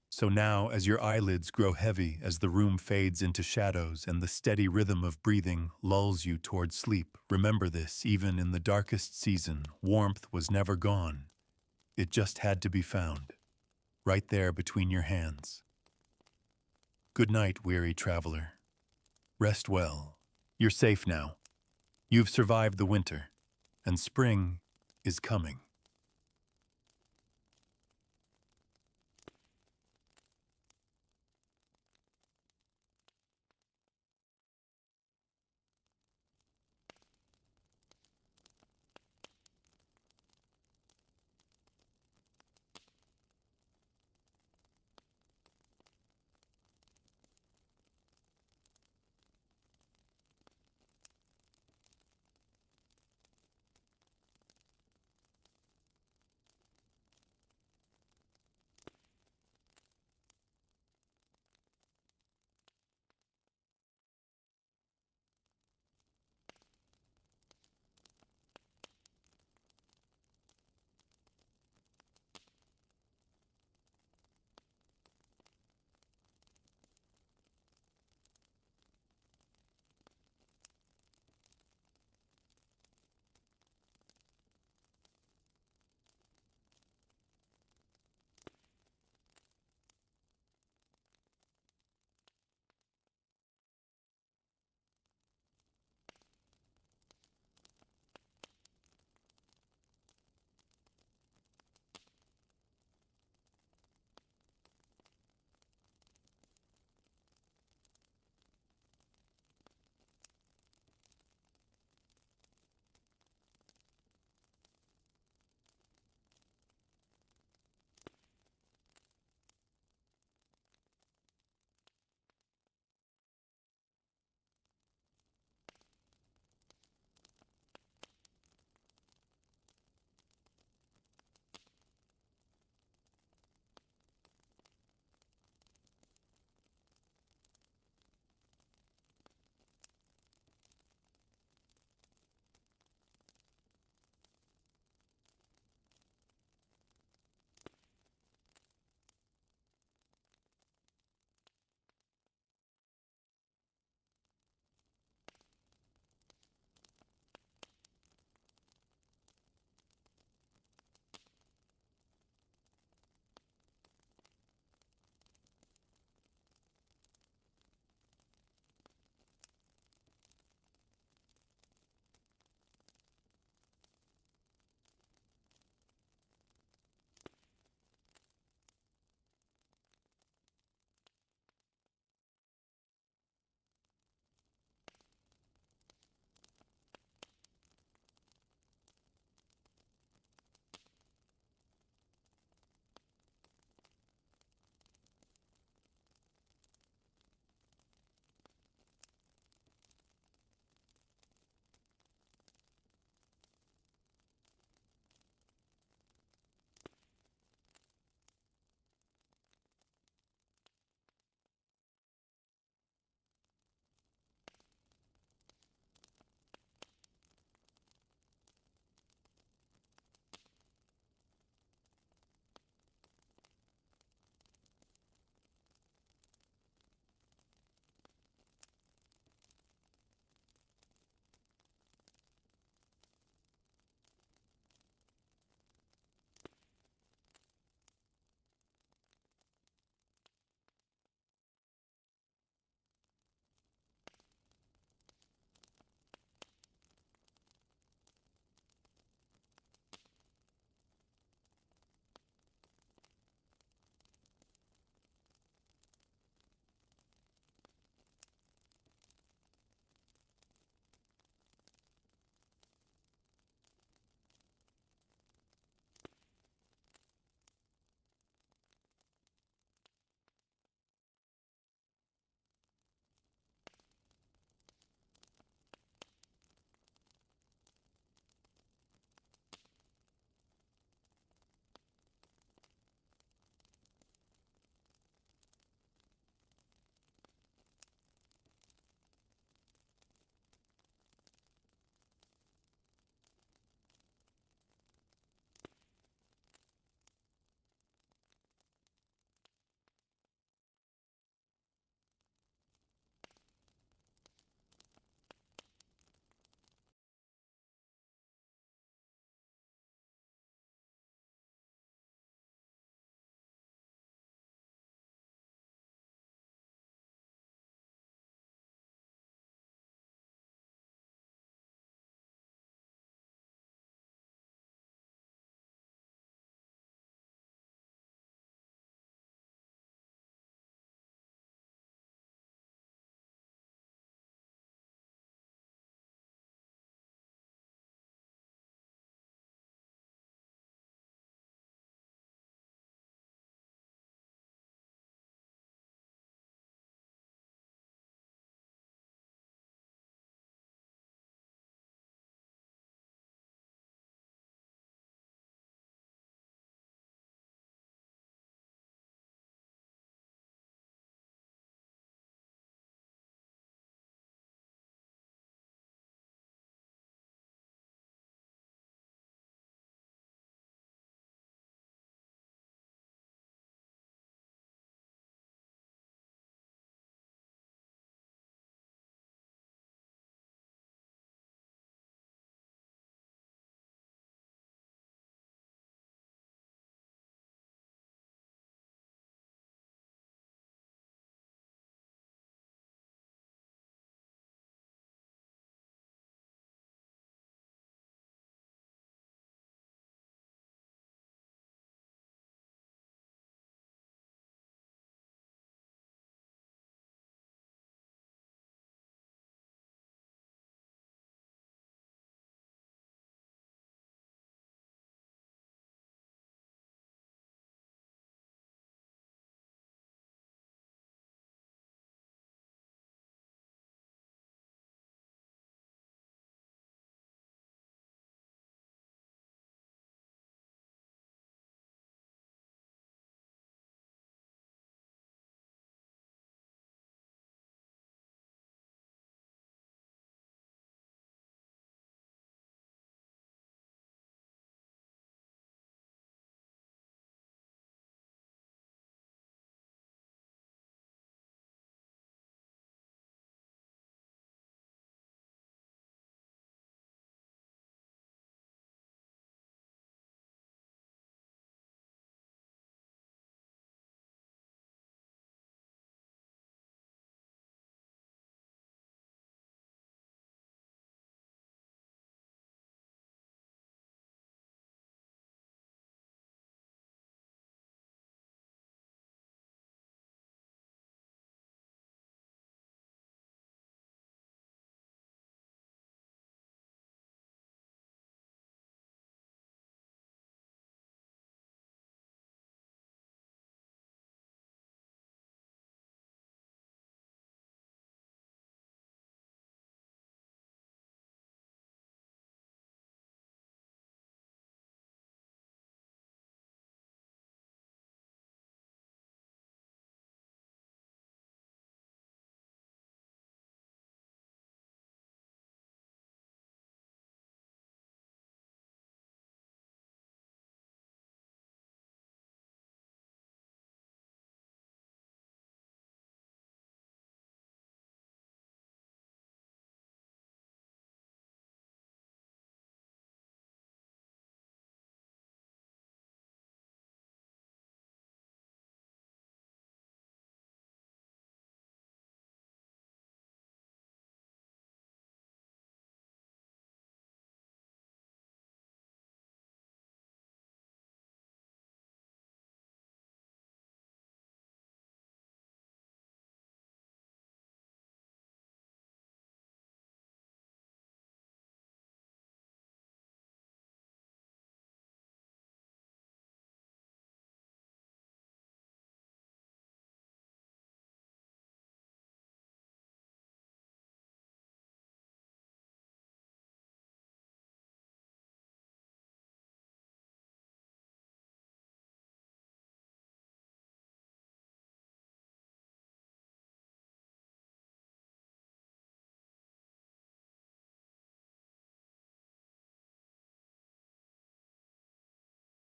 So now, as your eyelids grow heavy as the room fades into shadows and the steady rhythm of breathing lulls you toward sleep, remember this: even in the darkest season, warmth was never gone. It just had to be found, right there between your hands. Good night, weary traveler. Rest well. You're safe now. You've survived the winter, and spring is coming.